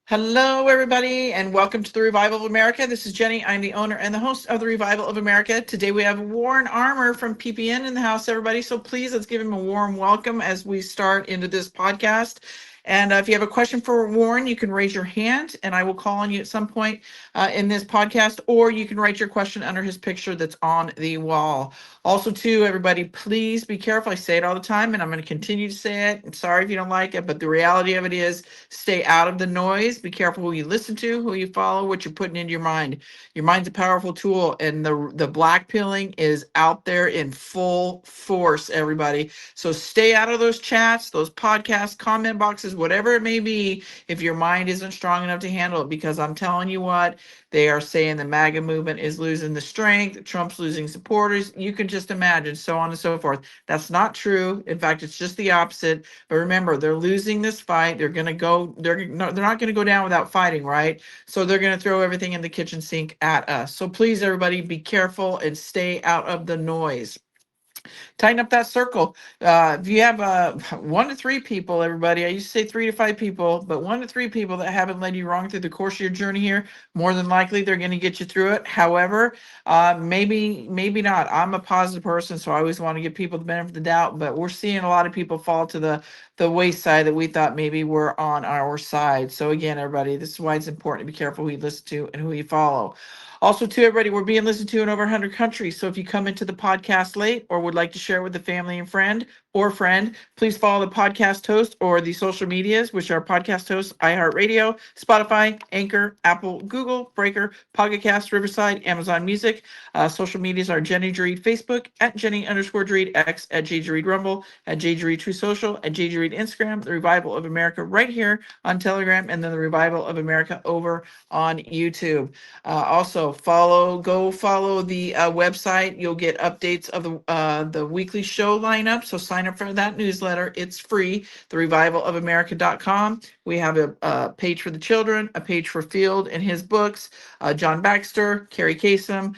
Hello, everybody, and welcome to the Revival of America. This is Jenny. I'm the owner and the host of the Revival of America. Today we have Warren Armour from PPN in the house, everybody. So please, let's give him a warm welcome as we start into this podcast. And if you have a question for Warren, you can raise your hand, and I will call on you at some point in this podcast, or you can write your question under his picture that's on the wall. Also, too, everybody, please be careful. I say it all the time, and I'm going to continue to say it. I'm sorry if you don't like it, but the reality of it is stay out of the noise. Be careful who you listen to, who you follow, what you're putting into your mind. Your mind's a powerful tool, and the black pilling is out there in full force, everybody. So stay out of those chats, those podcasts, comment boxes, whatever it may be, if your mind isn't strong enough to handle it, because I'm telling you what, they are saying the MAGA movement is losing the strength, Trump's losing supporters. You can just imagine, so on and so forth. That's not true. In fact, it's just the opposite. But remember, they're losing this fight. They're going to go, they're not going to go down without fighting, right? So they're going to throw everything in the kitchen sink at us. So please, everybody, be careful and stay out of the noise. Tighten up that circle. If you have 1 to 3 people, everybody, I used to say 3 to 5 people, but 1 to 3 people that haven't led you wrong through the course of your journey here, more than likely they're going to get you through it. However, maybe not. I'm a positive person, so I always want to give people the benefit of the doubt, but we're seeing a lot of people fall to the wayside that we thought maybe were on our side. So again, everybody, this is why it's important to be careful who you listen to and who you follow. Also, to everybody, we're being listened to in over 100 countries. So if you come into the podcast late or would like to share with a family and friend, please follow the podcast host or the social medias, which are podcast hosts, iHeartRadio, Spotify, Anchor, Apple, Google, Breaker, POCKETCAST, Riverside, Amazon Music. Social medias are Jenny JERREAD Facebook, at Jenny_JERREAD X, at JJERREAD Rumble, at JJERREAD True Social, at JJERREAD Instagram, the Revival of America right here on Telegram, and then the Revival of America over on YouTube. Also, go follow the website. You'll get updates of the weekly show lineup. So sign up for that newsletter. It's free. therevivalofamerica.com. We have a page for the children, a page for Field and his books, John Baxter, Carrie Kasem,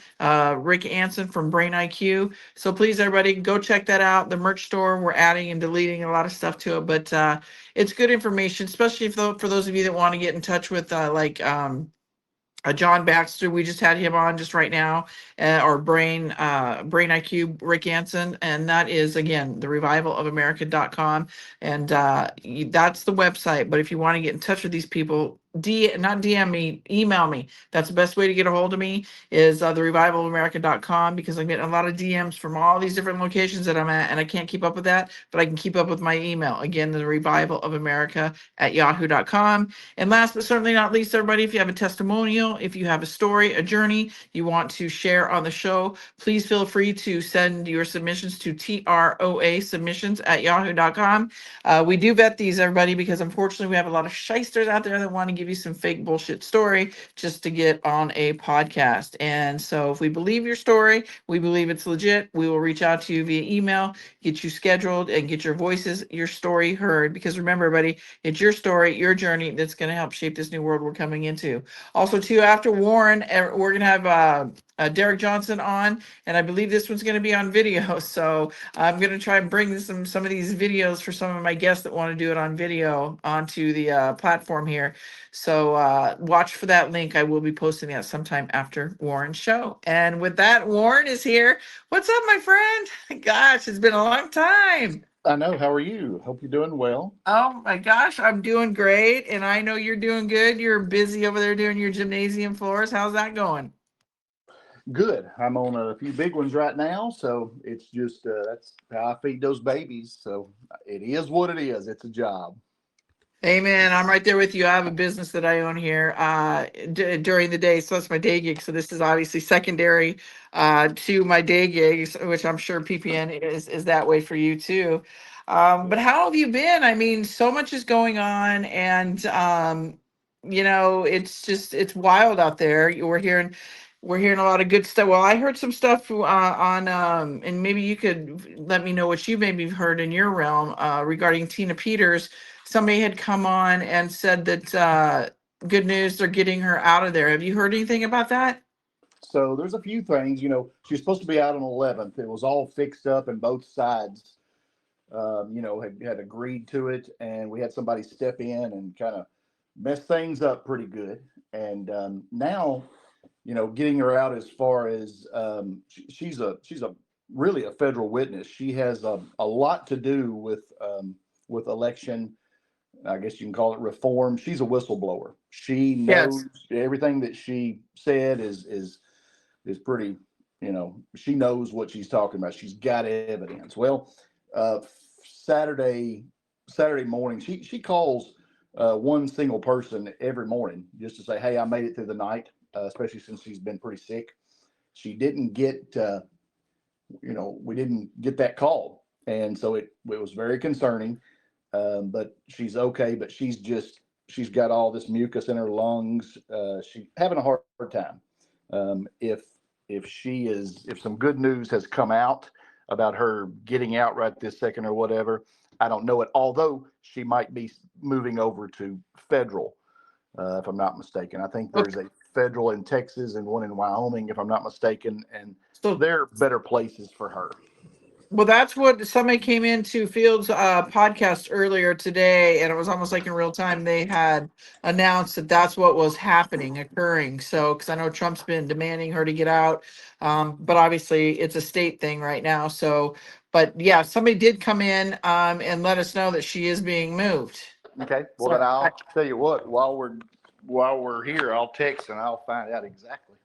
Rick Anson from Brain IQ. So please, everybody, go check that out. The merch store, we're adding and deleting a lot of stuff to it, but it's good information, especially for those of you that want to get in touch with John Baxter. We just had him on just right now, or Brain IQ, Rick Anson, and that is, again, therevivalofamerica.com, and that's the website. But if you want to get in touch with these people, not DM me, email me. That's the best way to get a hold of me, is therevivalofamerica.com, because I'm getting a lot of DMs from all these different locations that I'm at, and I can't keep up with that, but I can keep up with my email. Again, therevivalofamerica@yahoo.com. And last but certainly not least, everybody, if you have a testimonial, if you have a story, a journey you want to share on the show, please feel free to send your submissions to troasubmissions@yahoo.com. We do vet these, everybody, because unfortunately we have a lot of shysters out there that want to give you some fake bullshit story just to get on a podcast. And so if we believe your story, we believe it's legit, we will reach out to you via email, get you scheduled, and get your voices, your story heard. Because remember, everybody, it's your story, your journey that's going to help shape this new world we're coming into. Also, too, after Warren, we're going to have Derek Johnson on, and I believe this one's going to be on video. So I'm going to try and bring some of these videos for some of my guests that want to do it on video onto the platform here. So watch for that link. I will be posting that sometime after Warren's show. And with that, Warren is here. What's up, my friend? Gosh, it's been a long time. I know. How are you? Hope you're doing well. Oh my gosh, I'm doing great. And I know you're doing good. You're busy over there doing your gymnasium floors. How's that going? Good. I'm on a few big ones right now, so it's just that's how I feed those babies. So it is what it is. It's a job. Amen. I'm right there with you. I have a business that I own here during the day, so that's my day gig. So this is obviously secondary to my day gigs, which I'm sure PPN is that way for you too. But how have you been? I mean, so much is going on, and it's wild out there. We're hearing a lot of good stuff. Well, I heard some stuff on and maybe you could let me know what you maybe heard in your realm regarding Tina Peters. Somebody had come on and said that good news, they're getting her out of there. Have you heard anything about that? So there's a few things. She's supposed to be out on the 11th. It was all fixed up, and both sides, had agreed to it, and we had somebody step in and kind of messed things up pretty good. And now, getting her out as far as she's a really a federal witness. She has a lot to do with election. I guess you can call it reform. She's a whistleblower. She knows Yes. everything that she said is pretty. She knows what she's talking about. She's got evidence. Well, uh, Saturday Saturday morning, she calls one single person every morning just to say, "Hey, I made it through the night," especially since she's been pretty sick. She didn't get we didn't get that call, and so it was very concerning. But she's okay. But she's got all this mucus in her lungs. She's having a hard time. If some good news has come out about her getting out right this second or whatever, I don't know it. Although she might be moving over to federal, if I'm not mistaken. I think there's Okay. a federal in Texas and one in Wyoming, if I'm not mistaken, and So, they're better places for her. well, that's what somebody came into Field's podcast earlier today, and it was almost like in real time. They had announced that that's what was occurring. So, because I know Trump's been demanding her to get out, but obviously it's a state thing right now. So, but yeah, somebody did come in and let us know that she is being moved. Okay. Well, then So, I'll tell you what. While we're here, I'll text and I'll find out exactly.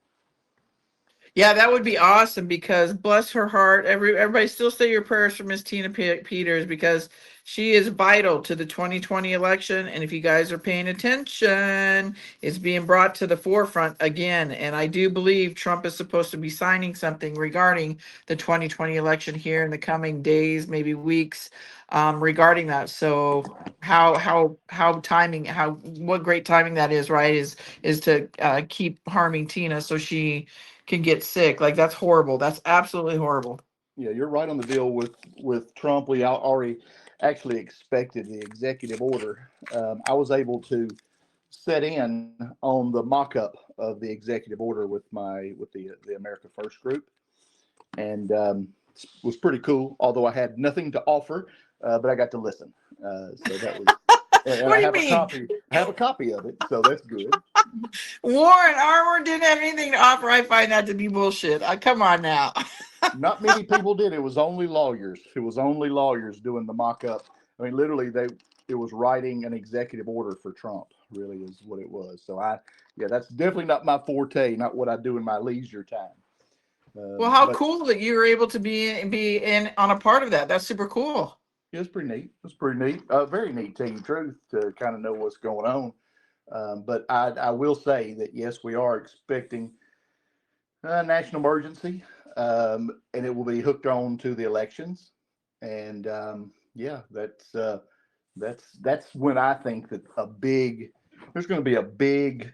yeah, that would be awesome because bless her heart. Everybody still say your prayers for Miss Tina Peters because she is vital to the 2020 election. And if you guys are paying attention, it's being brought to the forefront again. And I do believe Trump is supposed to be signing something regarding the 2020 election here in the coming days, maybe weeks, regarding that. So what great timing that is, right? Is to keep harming Tina so she can get sick. Like that's horrible. That's absolutely horrible. Yeah, you're right on the deal with Trump. We already actually expected the executive order. I was able to set in on the mock-up of the executive order with the America First group, and was pretty cool. Although I had nothing to offer, but I got to listen. So that was, and What I do you have a mean? copy. I have a copy of it, so that's good. Warren Armour didn't have anything to offer. I find that to be bullshit. Come on now. Not many people did. It was only lawyers. It was only lawyers doing the mock-up. I mean, literally, it was writing an executive order for Trump. Really, is what it was. So that's definitely not my forte. Not what I do in my leisure time. Well, how But cool that you were able to be in on a part of that. That's super cool. it was pretty neat. It was pretty neat. Very neat, to tell you the truth, to kind of know what's going on. But I will say that yes, we are expecting a national emergency, and it will be hooked on to the elections. And yeah, that's when I think that there's going to be a big,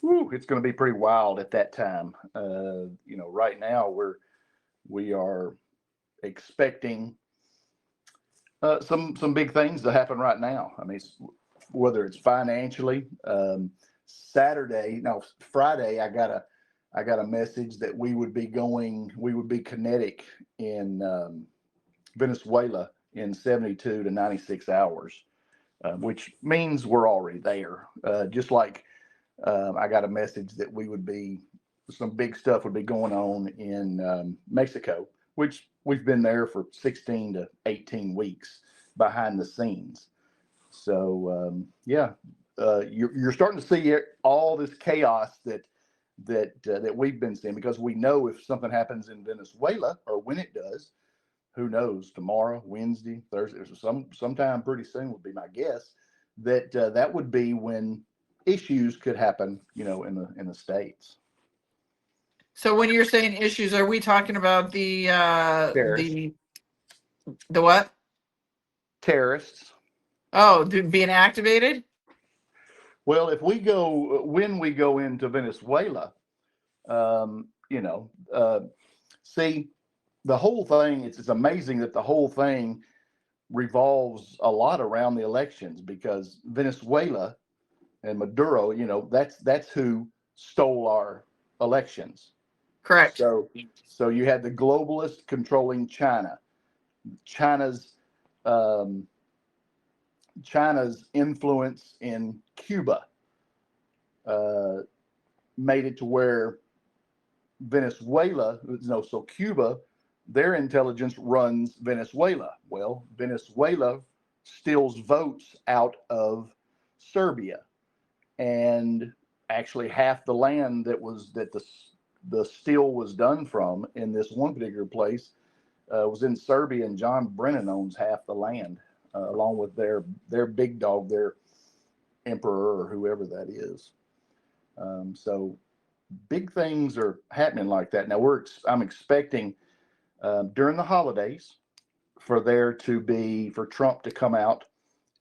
it's going to be pretty wild at that time. Right now we are expecting some big things to happen right now. I mean, whether it's financially, Friday, I got a message that we would be kinetic in Venezuela in 72 to 96 hours, which means we're already there. Just like I got a message that some big stuff would be going on in Mexico, which we've been there for 16 to 18 weeks behind the scenes. So you're starting to see all this chaos that we've been seeing, because we know if something happens in Venezuela, or when it does, who knows, tomorrow, Wednesday, Thursday, sometime pretty soon would be my guess, that would be when issues could happen, in the States. So when you're saying issues, are we talking about Terrorists. the what? Terrorists. Oh, being activated? Well, when we go into Venezuela, um, you know, uh, see, the whole thing, it's amazing that the whole thing revolves a lot around the elections, because Venezuela and Maduro, that's who stole our elections. Correct. So you had the globalists controlling China. China's um, China's influence in Cuba made it to where Venezuela, no, so Cuba, their intelligence runs Venezuela. Well, Venezuela steals votes out of Serbia, and actually half the land that the steal was done from in this one particular place was in Serbia, and John Brennan owns half the land, along with their big dog, their emperor or whoever that is. So big things are happening like that. Now I'm expecting during the holidays for Trump to come out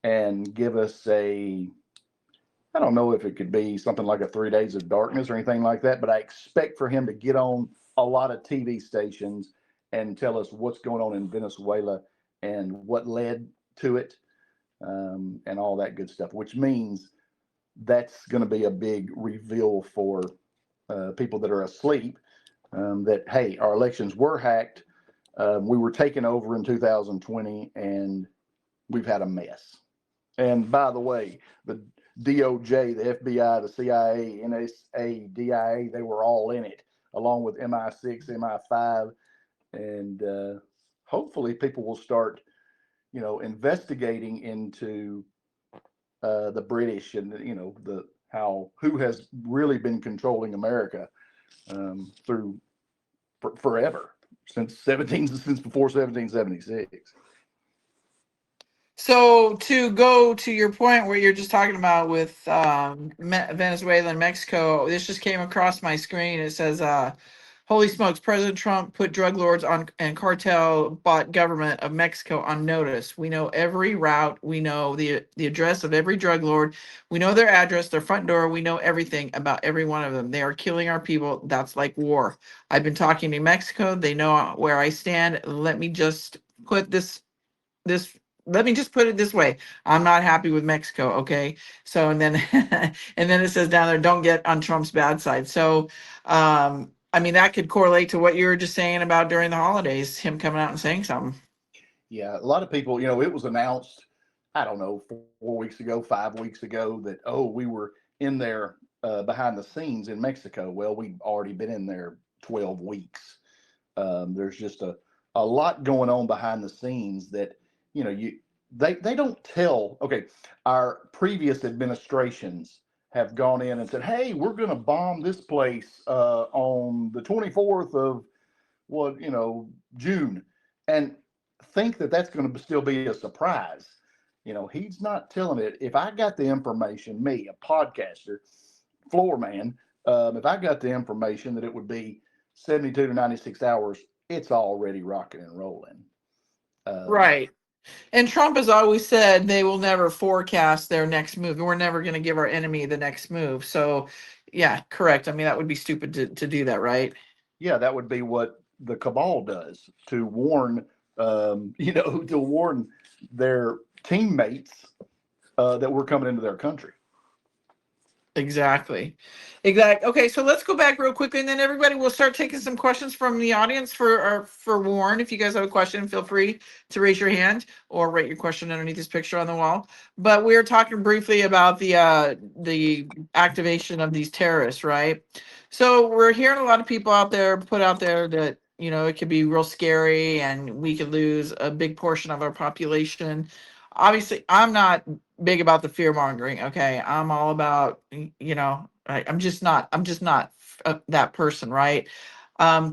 and give us I don't know if it could be something like a 3 days of darkness or anything like that, but I expect for him to get on a lot of TV stations and tell us what's going on in Venezuela and what led to it, and all that good stuff, which means that's going to be a big reveal for people that are asleep, that, hey, our elections were hacked. We were taken over in 2020 and we've had a mess. And by the way, the DOJ, the FBI, the CIA, NSA, DIA, they were all in it, along with MI6, MI5. And hopefully people will start, investigating into the British and, who has really been controlling America forever, since before 1776. So to go to your point where you're just talking about with Venezuela and Mexico, this just came across my screen. It says, holy smokes, President Trump put drug lords and cartel bought government of Mexico on notice. We know every route. We know the address of every drug lord. We know their address, their front door. We know everything about every one of them. They are killing our people. That's like war. I've been talking to Mexico. They know where I stand. Let me just put let me just put it this way. I'm not happy with Mexico. Okay. So, and then, and then it says down there, don't get on Trump's bad side. So, I mean, that could correlate to what you were just saying about during the holidays, him coming out and saying something. Yeah. A lot of people, it was announced, I don't know, 4 weeks ago, 5 weeks ago that, we were in there behind the scenes in Mexico. Well, we've already been in there 12 weeks. There's just a lot going on behind the scenes that, they don't tell. Okay, our previous administrations have gone in and said, hey, we're going to bomb this place on the 24th of June, and think that that's going to still be a surprise. He's not telling it. If I got the information, me, a podcaster, floor man, if I got the information that it would be 72 to 96 hours, it's already rocking and rolling. Right. And Trump has always said they will never forecast their next move. We're never going to give our enemy the next move. So, yeah, correct. I mean, that would be stupid to do that, right? Yeah, that would be what the cabal does to warn, to warn their teammates that we're coming into their country. Exactly. Okay, so let's go back real quickly, and then everybody will start taking some questions from the audience for Warren. If you guys have a question, feel free to raise your hand or write your question underneath this picture on the wall. But we were talking briefly about the activation of these terrorists, right? So we're hearing a lot of people put out there that it could be real scary, and we could lose a big portion of our population. Obviously, I'm not big about the fear mongering. Okay, I'm all about I'm just not that person, right?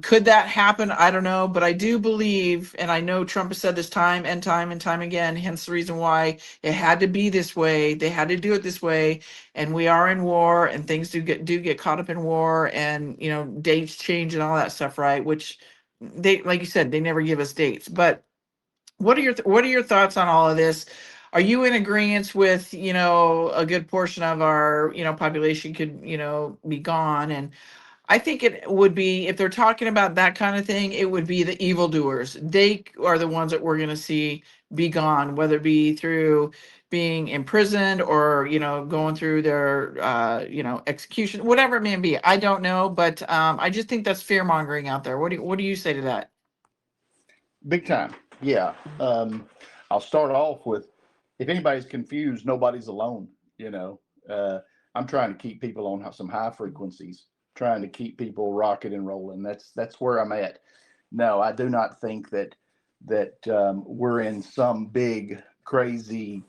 Could that happen? I don't know, but I do believe, and I know Trump has said this time and time and time again, hence the reason why it had to be this way. They had to do it this way, and we are in war, and things do get caught up in war, and dates change and all that stuff, right? Which they, like you said, they never give us dates. But what are your thoughts on all of this? Are you in agreement with, a good portion of our, population could, be gone? And I think it would be, if they're talking about that kind of thing, it would be the evildoers. They are the ones that we're going to see be gone, whether it be through being imprisoned or, going through their, execution, whatever it may be. I don't know, but I just think that's fear mongering out there. What do you say to that? Big time. Yeah. I'll start off with if anybody's confused, nobody's alone. I'm trying to keep people on some high frequencies, trying to keep people rocking and rolling. That's where I'm at. No, I do not think that we're in some big crazy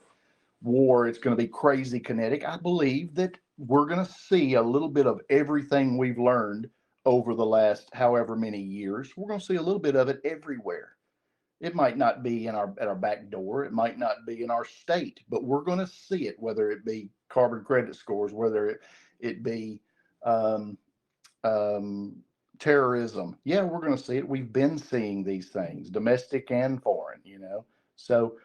war. It's going to be crazy kinetic. I believe that we're going to see a little bit of everything we've learned over the last however many years. We're going to see a little bit of it everywhere. It might not be at our back door. It might not be in our state, but we're going to see it, whether it be carbon credit scores, whether it be um, terrorism. Yeah, we're going to see it. We've been seeing these things, domestic and foreign, So,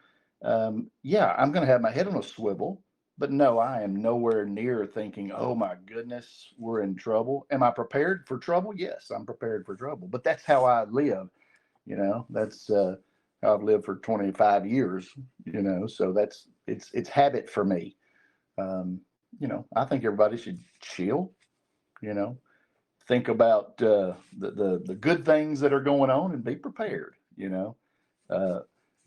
yeah, I'm going to have my head on a swivel, but no, I am nowhere near thinking, oh my goodness, we're in trouble. Am I prepared for trouble? Yes, I'm prepared for trouble, but that's how I live. That's how I've lived for 25 years, so it's habit for me. I think everybody should chill, think about the good things that are going on and be prepared.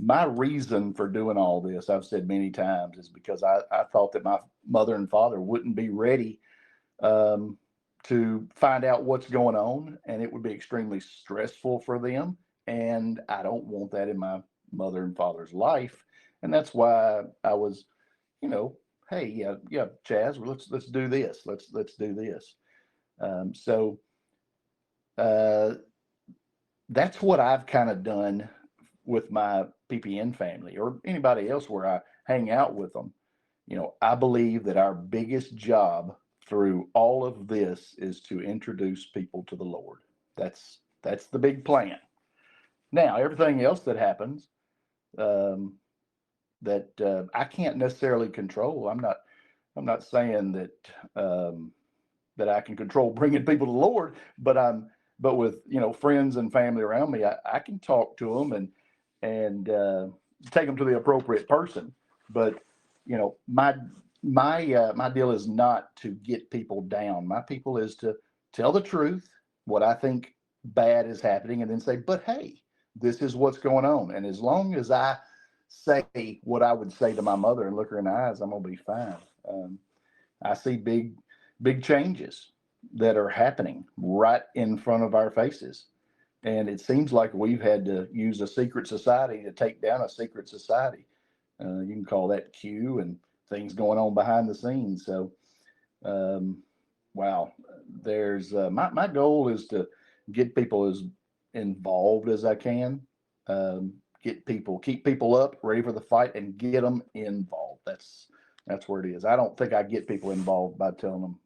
My reason for doing all this, I've said many times, is because I thought that my mother and father wouldn't be ready to find out what's going on, and it would be extremely stressful for them. And I don't want that in my mother and father's life. And that's why I was, hey, yeah, Chaz, well, let's do this. Let's do this. So that's what I've kind of done with my PPN family or anybody else where I hang out with them. I believe that our biggest job through all of this is to introduce people to the Lord. That's the big plan. Now, everything else that happens that I can't necessarily control. I'm not saying that that I can control bringing people to the Lord, but with friends and family around me, I can talk to them and take them to the appropriate person. But my deal is not to get people down. My people is to tell the truth, what I think bad is happening, and then say, but hey, this is what's going on. And as long as I say what I would say to my mother and look her in the eyes, I'm going to be fine. I see big changes that are happening right in front of our faces. And it seems like we've had to use a secret society to take down a secret society. You can call that Q and things going on behind the scenes. So, wow, there's my goal is to get people as involved as I can, keep people up, ready for the fight, and get them involved. That's where it is. I don't think I get people involved by telling them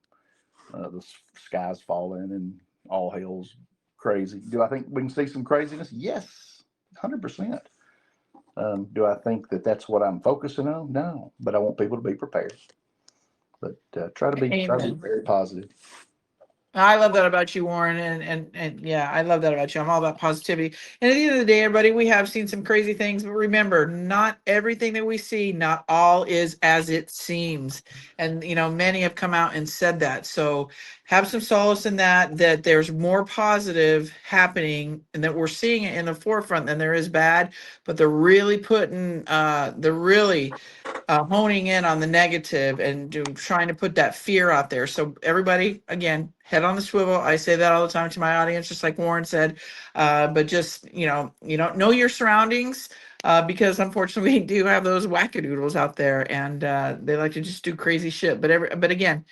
the sky's falling and all hell's crazy. Do I think we can see some craziness? Yes, 100%. Do I think that that's what I'm focusing on? No, but I want people to be prepared. But try to be very positive. I love that about you, Warren, and yeah, I love that about you. I'm all about positivity. And at the end of the day, everybody, we have seen some crazy things, but remember, not everything that we see, not all is as it seems. And many have come out and said that. So have some solace in that there's more positive happening, and that we're seeing it in the forefront than there is bad. But they're really honing in on the negative and trying to put that fear out there. So everybody, again, head on the swivel. I say that all the time to my audience, just like Warren said. But just, you don't know your surroundings because unfortunately we do have those wackadoodles out there, and they like to just do crazy shit. But again,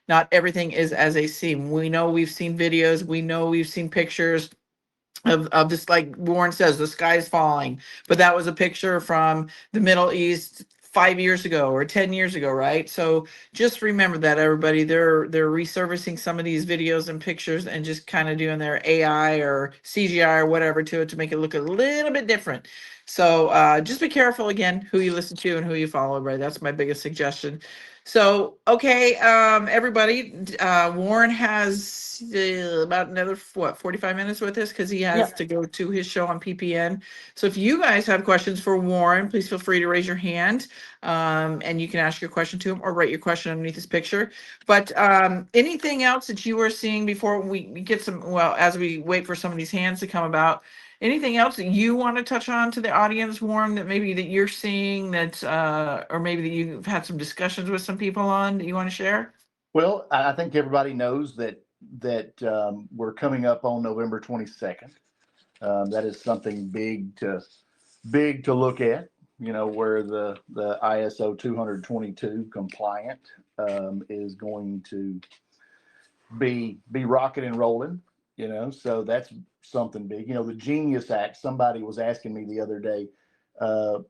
not everything is as they seem. We know we've seen videos. We know we've seen pictures of this, like Warren says, the sky's falling, but that was a picture from the Middle East 5 years ago or 10 years ago, right? So just remember that, everybody. They're resurfacing some of these videos and pictures and just kind of doing their AI or CGI or whatever to it to make it look a little bit different. So just be careful, again, who you listen to and who you follow, right? That's my biggest suggestion. So, okay, everybody, Warren has about another, 45 minutes with us, because he has to go to his show on PPN. So if you guys have questions for Warren, please feel free to raise your hand, and you can ask your question to him or write your question underneath this picture. But anything else that you were seeing before we get some, well, as we wait for some of these hands to come about, Anything else that you want to touch on to the audience, Warren, that maybe that you're seeing that, or maybe that you've had some discussions with some people on that you want to share? Well, I think everybody knows that we're coming up on November 22nd. That is something big to look at. Where the ISO 222 compliant is going to be rocking and rolling. So that's something big. The Genius Act. Somebody was asking me the other day,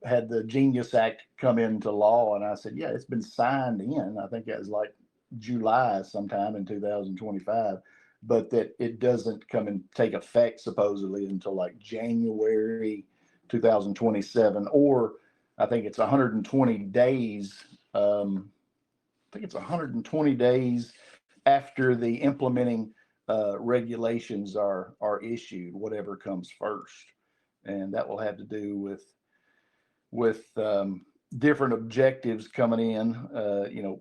had the Genius Act come into law, and I said, yeah, it's been signed in. I think that was like July sometime in 2025, but that it doesn't come and take effect supposedly until like January 2027, or I think it's 120 days. I think it's 120 days after the implementing regulations are issued, whatever comes first, and that will have to do with different objectives coming in.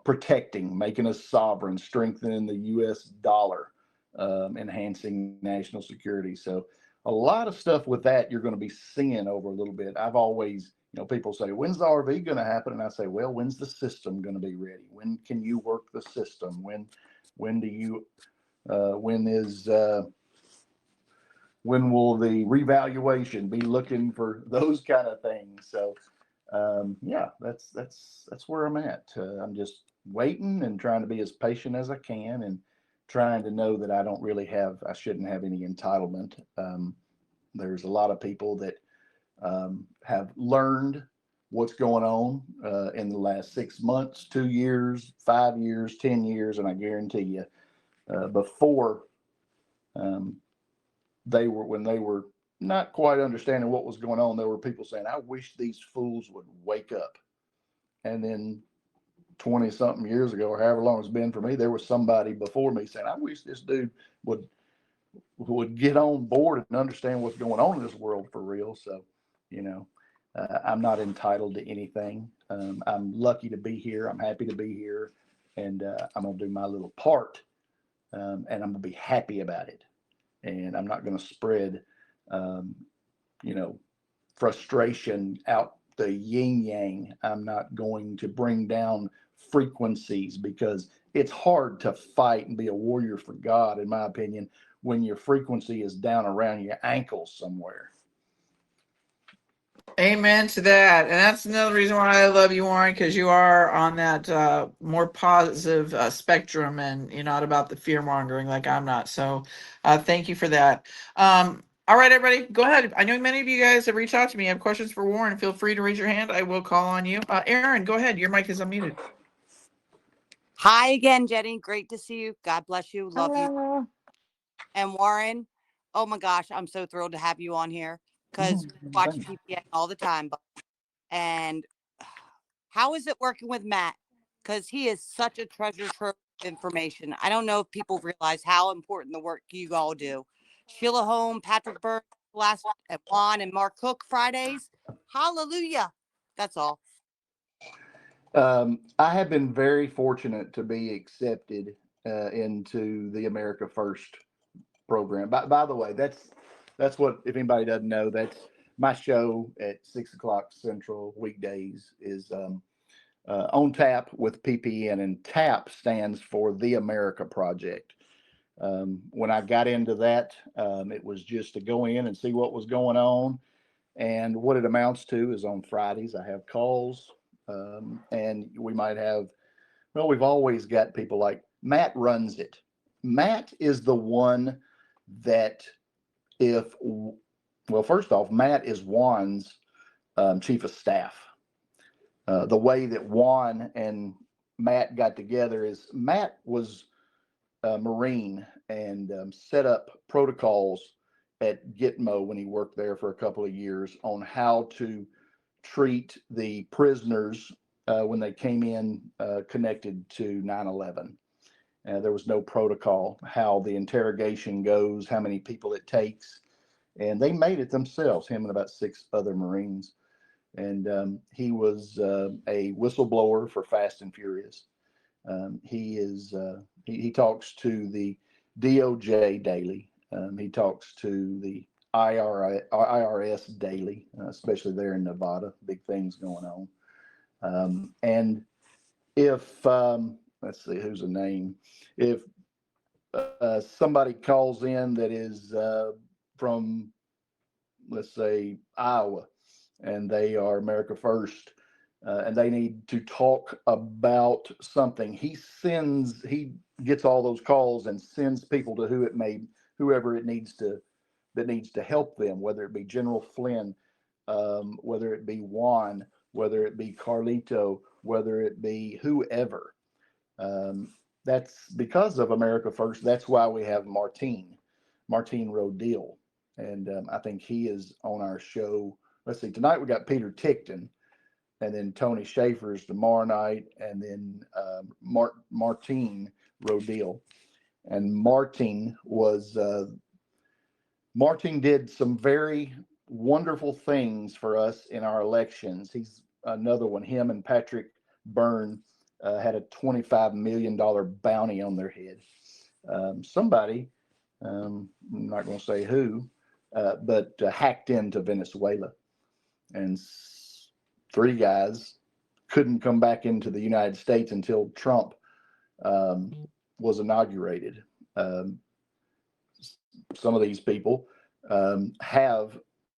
Protecting, making us sovereign, strengthening the U.S. dollar, enhancing national security. So a lot of stuff with that you're going to be seeing over a little bit. I've always, people say, when's the RV going to happen? And I say, well, when's the system going to be ready? When can you work the system? When will the revaluation be looking for those kind of things? So yeah, that's where I'm at. I'm just waiting and trying to be as patient as I can, and trying to know that I shouldn't have any entitlement. There's a lot of people that have learned what's going on in the last 6 months, 2 years, 5 years, 10 years, and I guarantee you, before when they were not quite understanding what was going on, there were people saying, I wish these fools would wake up. And then 20 something years ago, or however long it's been for me, there was somebody before me saying, I wish this dude would get on board and understand what's going on in this world for real. So, I'm not entitled to anything. I'm lucky to be here. I'm happy to be here, and I'm going to do my little part, and I'm going to be happy about it. And I'm not going to spread, frustration out the yin yang. I'm not going to bring down frequencies, because it's hard to fight and be a warrior for God, in my opinion, when your frequency is down around your ankles somewhere. Amen to that. And that's another reason why I love you, Warren, because you are on that more positive spectrum, and you're not about the fear mongering like I'm not. So thank you for that. All right, everybody, go ahead. I know many of you guys have reached out to me. Have questions for Warren. Feel free to raise your hand. I will call on you. Aaron, go ahead. Your mic is unmuted. Hi again, Jenny. Great to see you. God bless you. Love you. And Warren, oh my gosh, I'm so thrilled to have you on here, because we watch PPN all the time. And how is it working with Matt? Because he is such a treasure trove of information. I don't know if people realize how important the work you all do. Sheila Holm, Patrick Burke, and Juan and Mark Cook Fridays. Hallelujah. That's all. I have been very fortunate to be accepted into the America First program. By the way, that's what, if anybody doesn't know, that's my show at 6 o'clock Central weekdays is on tap with PPN, and TAP stands for the America Project. When I got into that, it was just to go in and see what was going on. And what it amounts to is on Fridays, I have calls, and we might have, we've always got people like Matt runs it. Matt is the one that first off, Matt is Juan's chief of staff. The way that Juan and Matt got together is Matt was a Marine and set up protocols at Gitmo when he worked there for a couple of years on how to treat the prisoners when they came in connected to 9/11. There was no protocol, how the interrogation goes, how many people it takes. And they made it themselves, him and about 6 other Marines. And he was a whistleblower for Fast and Furious. He talks to the DOJ daily. He talks to the IRS daily, especially there in Nevada. Big things going on. And if let's see, who's a name? If somebody calls in that is from, let's say, Iowa, and they are America First, and they need to talk about something, he gets all those calls and sends people to whoever it needs to, that needs to help them, whether it be General Flynn, whether it be Juan, whether it be Carlito, whether it be whoever. That's because of America First. That's why we have Martin Rodil. And I think he is on our show. Let's see, tonight we got Peter Tickton, and then Tony Schaefer's tomorrow night, and then Martin Rodil. And Martin did some very wonderful things for us in our elections. He's another one. Him and Patrick Byrne had a $25 million bounty on their head. Somebody, I'm not going to say who, but hacked into Venezuela. And 3 guys couldn't come back into the United States until Trump was inaugurated. Some of these people have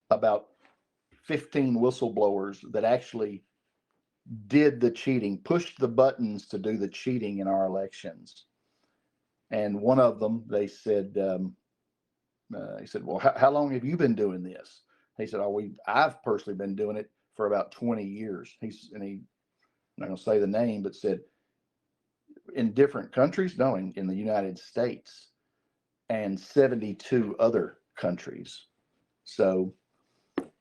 about 15 whistleblowers that actually did the cheating, pushed the buttons to do the cheating in our elections. And one of them, they said, he said, well, how long have you been doing this? He said, I've personally been doing it for about 20 years. I'm not going to say the name, but said in different countries, no, in the United States and 72 other countries. So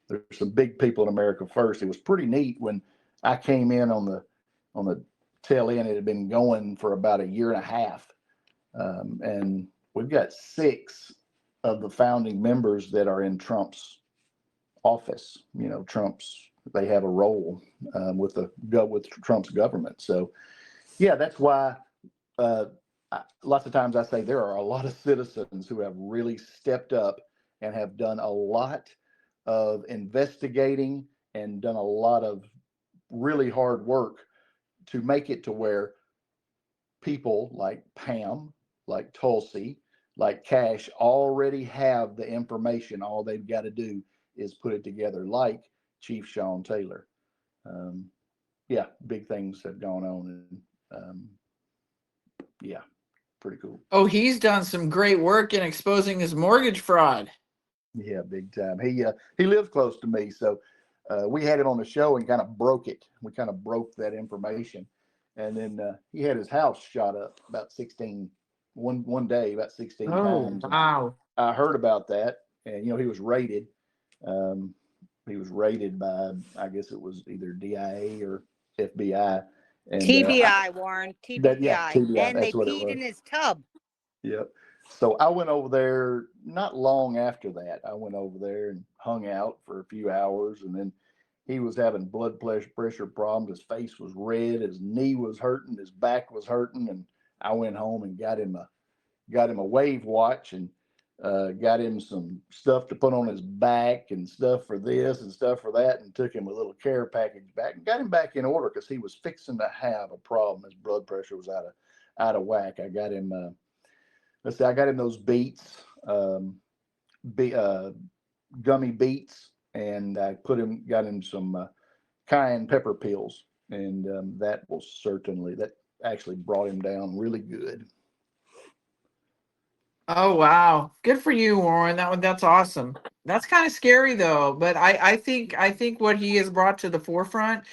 there's some big people in America First. It was pretty neat when I came in on the tail end. It had been going for about 1.5 years. And we've got 6 of the founding members that are in Trump's office. You know, they have a role with Trump's government. So yeah, that's why lots of times I say there are a lot of citizens who have really stepped up and have done a lot of investigating and done a lot of really hard work to make it to where people like Pam, like Tulsi, like Cash already have the information. All they've got to do is put it together, like Chief Sean Taylor. Yeah, big things have gone on, and yeah, pretty cool. Oh, he's done some great work in exposing his mortgage fraud. Yeah, big time. He lives close to me, so we had him on the show and kind of broke it. We kind of broke that information, and then he had his house shot up about 16 one day, about 16 times. Wow! I heard about that, and he was raided. He was raided by, I guess it was either DIA or FBI. And, TBI, Warren. TBI. TBI. And That's they what it peed was. in his tub. Yep. So I went over there not long after that. I went over there and hung out for a few hours, and then he was having blood pressure problems. His face was red, his knee was hurting, his back was hurting, and I went home and got him a wave watch and got him some stuff to put on his back and stuff for this and stuff for that, and took him a little care package back and got him back in order because he was fixing to have a problem. His blood pressure was out of whack. I got him I got him those beets, gummy beets, and I got him some cayenne pepper pills, and that actually brought him down really good. Oh wow, good for you, Warren. That's awesome. That's kind of scary though, but I think what he has brought to the forefront,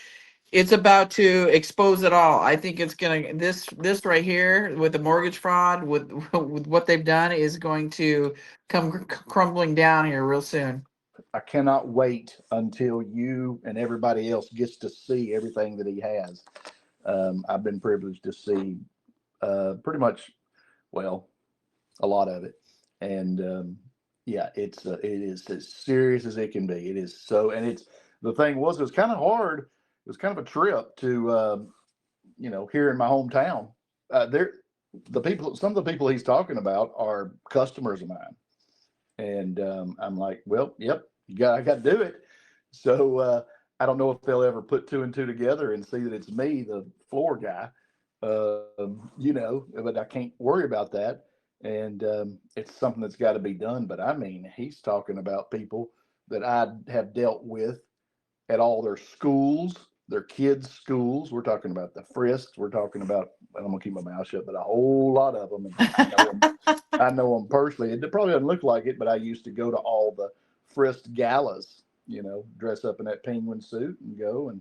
it's about to expose it all. I think it's gonna this right here with the mortgage fraud, with what they've done, is going to come crumbling down here real soon. I cannot wait until you and everybody else gets to see everything that he has. I've been privileged to see pretty much, well, a lot of it, and yeah, it is as serious as it can be. It is so, and the thing was, it was kind of hard. It was kind of a trip to here in my hometown. Some of the people he's talking about are customers of mine, And I'm like, well, yep, I got to do it. So I don't know if they'll ever put two and two together and see that it's me, the floor guy, but I can't worry about that. And it's something that's got to be done. But I mean, he's talking about people that I have dealt with at all their schools, their kids' schools. We're talking about the Frisks. We're talking about, I'm going to keep my mouth shut, but a whole lot of them. And I know them personally. It probably doesn't look like it, but I used to go to all the Frisk galas, dress up in that penguin suit and go and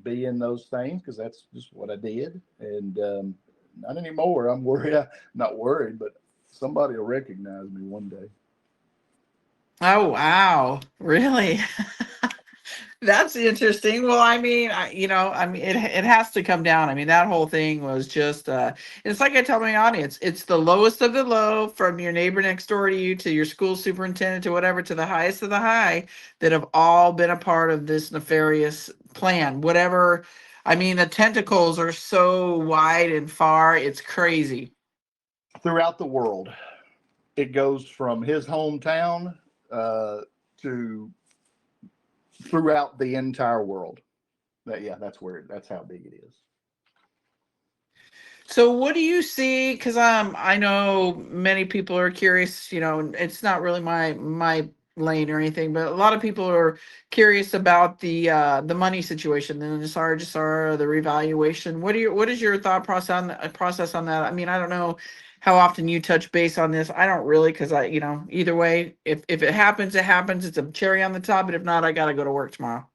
be in those things because that's just what I did. And not anymore. I'm worried. Not worried, but somebody will recognize me one day. Oh, wow. Really? That's interesting. Well, I mean, it has to come down. I mean, that whole thing was just, it's like I tell my audience, it's the lowest of the low, from your neighbor next door to you, to your school superintendent, to whatever, to the highest of the high, that have all been a part of this nefarious plan. Whatever. I mean, the tentacles are so wide and far. It's crazy. Throughout the world, it goes from his hometown to throughout the entire world. That's how big it is. So what do you see? Because I know many people are curious. It's not really my lane or anything, but a lot of people are curious about the money situation, the Nassar, the revaluation. What is your thought process on that? I mean, I don't know how often you touch base on this. I don't really, because either way, if it happens, it happens. It's a cherry on the top, but if not, I got to go to work tomorrow.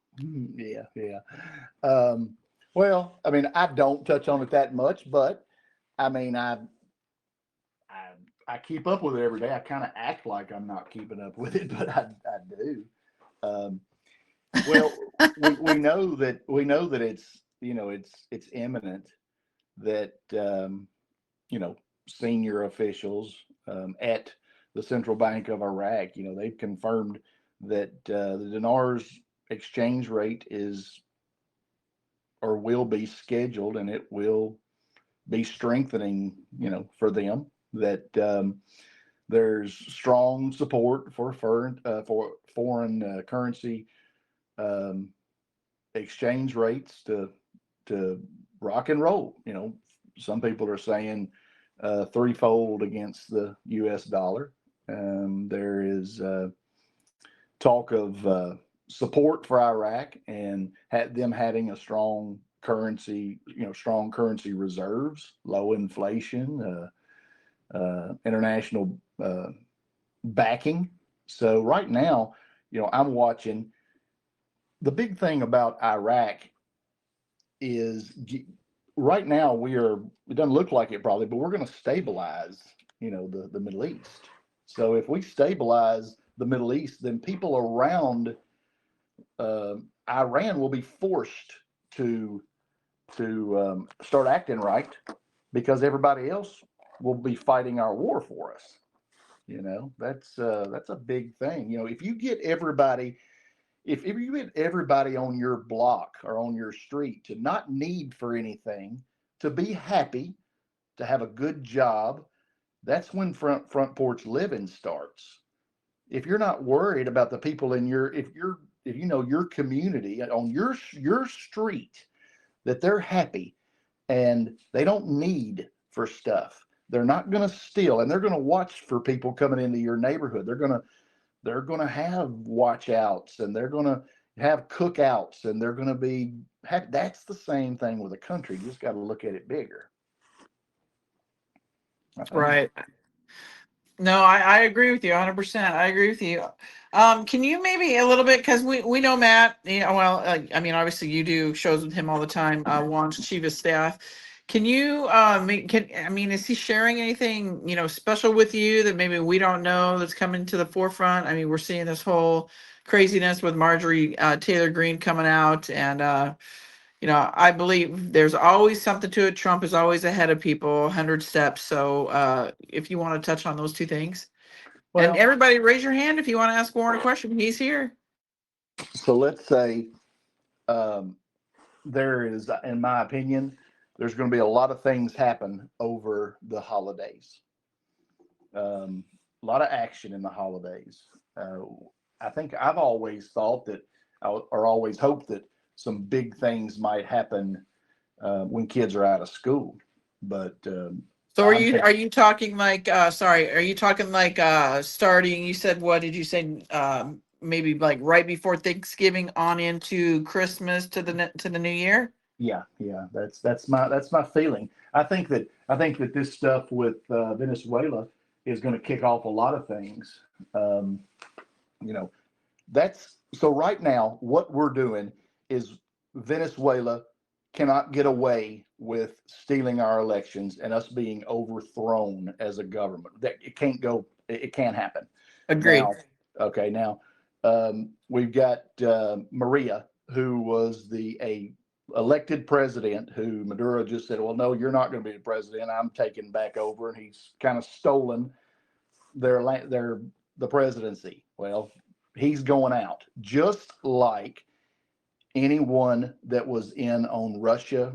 Yeah. Well, I mean, I don't touch on it that much, but I mean, I keep up with it every day. I kind of act like I'm not keeping up with it, but I do. Well, we know that it's imminent that senior officials at the Central Bank of Iraq, they've confirmed that the dinar's exchange rate is or will be scheduled, and it will be strengthening, for them. That there's strong support for foreign currency exchange rates to rock and roll. Some people are saying threefold against the U.S. dollar. There is talk of support for Iraq and them having a strong currency, strong currency reserves, low inflation, international backing. So right now, I'm watching. The big thing about Iraq is right now it doesn't look like it probably, but we're going to stabilize, the Middle East. So if we stabilize the Middle East, then people around Iran will be forced to start acting right, because everybody else will be fighting our war for us. That's a big thing. If you get everybody, if you get everybody on your block or on your street to not need for anything, to be happy, to have a good job, that's when front porch living starts. If you're not worried about the people in your your community on your street, that they're happy and they don't need for stuff, they're not going to steal, and they're going to watch for people coming into your neighborhood. They're going to have watch outs, and they're going to have cookouts, and they're going to be happy. That's the same thing with a country. You just got to look at it bigger. Right. No, I agree with you 100%. I agree with you. Can you maybe a little bit, because we know Matt, well, I mean, obviously you do shows with him all the time, Juan's chief of staff. Can you, is he sharing anything, special with you that maybe we don't know that's coming to the forefront? I mean, we're seeing this whole craziness with Marjorie Taylor Greene coming out, and, I believe there's always something to it. Trump is always ahead of people, 100 steps. So if you want to touch on those two things. And everybody raise your hand if you want to ask Warren a question. He's here. So let's say there is, in my opinion, there's going to be a lot of things happen over the holidays. action in the holidays. I think I've always thought that, or always hoped that some big things might happen when kids are out of school. But So are you talking like sorry, are you talking like starting, you said, what did you say, maybe like right before Thanksgiving on into Christmas to the new year? Yeah, that's my feeling. I think that this stuff with Venezuela is going to kick off a lot of things. You know, that's so right now what we're doing is Venezuela cannot get away with stealing our elections and us being overthrown as a government. That it can't go. It can't happen. Agreed. Now, okay, now we've got Maria, who was a elected president, who Maduro just said, well, no, you're not going to be the president. I'm taking back over. And he's kind of stolen the presidency. Well, he's going out, just like anyone that was in on Russia.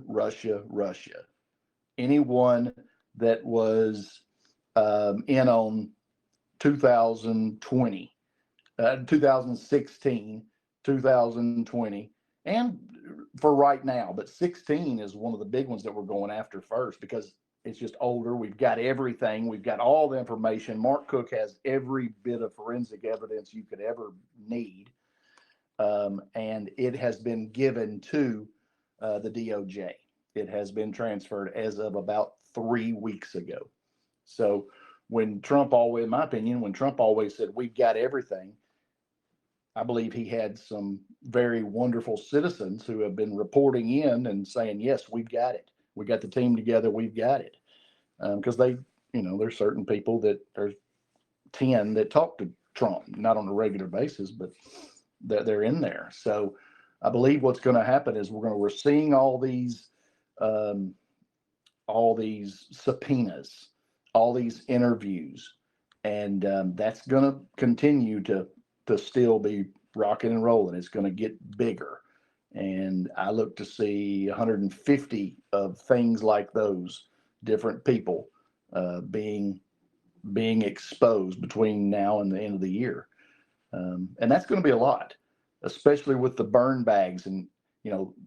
Anyone that was in on 2020, 2016, 2020, and for right now. But 16 is one of the big ones that we're going after first, because it's just older. We've got everything. We've got all the information. Mark Cook has every bit of forensic evidence you could ever need. And it has been given to the DOJ. It has been transferred as of about 3 weeks ago. So when Trump always, in my opinion, when Trump always said, we've got everything, I believe he had some very wonderful citizens who have been reporting in and saying, yes, we've got it. We got the team together. We've got it. Because there's certain people that there's 10 that talk to Trump, not on a regular basis, but they're in there. So I believe what's going to happen is we're seeing all these subpoenas, all these interviews, and that's going to continue to still be rocking and rolling. It's going to get bigger. And I look to see 150 of things like those, different people being exposed between now and the end of the year. And that's going to be a lot, especially with the burn bags. And,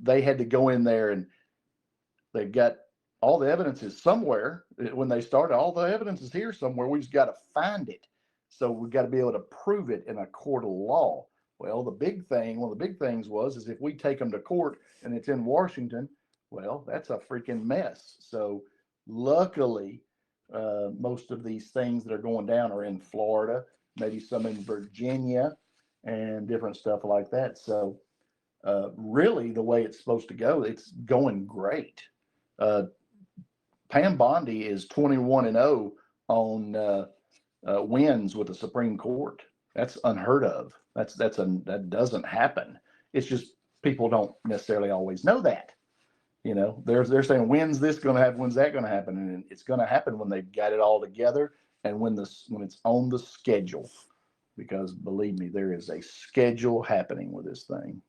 they had to go in there, and they've got all the evidence is somewhere. When they started, all the evidence is here somewhere. We just got to find it. So we've got to be able to prove it in a court of law. Well, one of the big things is if we take them to court and it's in Washington, well, that's a freaking mess. So luckily, most of these things that are going down are in Florida, maybe some in Virginia, and different stuff like that. So really, the way it's supposed to go, it's going great. Pam Bondi is 21-0 on wins with the Supreme Court. That's unheard of. That doesn't happen. It's just people don't necessarily always know that. They're saying, when's this going to happen? When's that going to happen? And it's going to happen when they've got it all together, and when it's on the schedule. Because believe me, there is a schedule happening with this thing.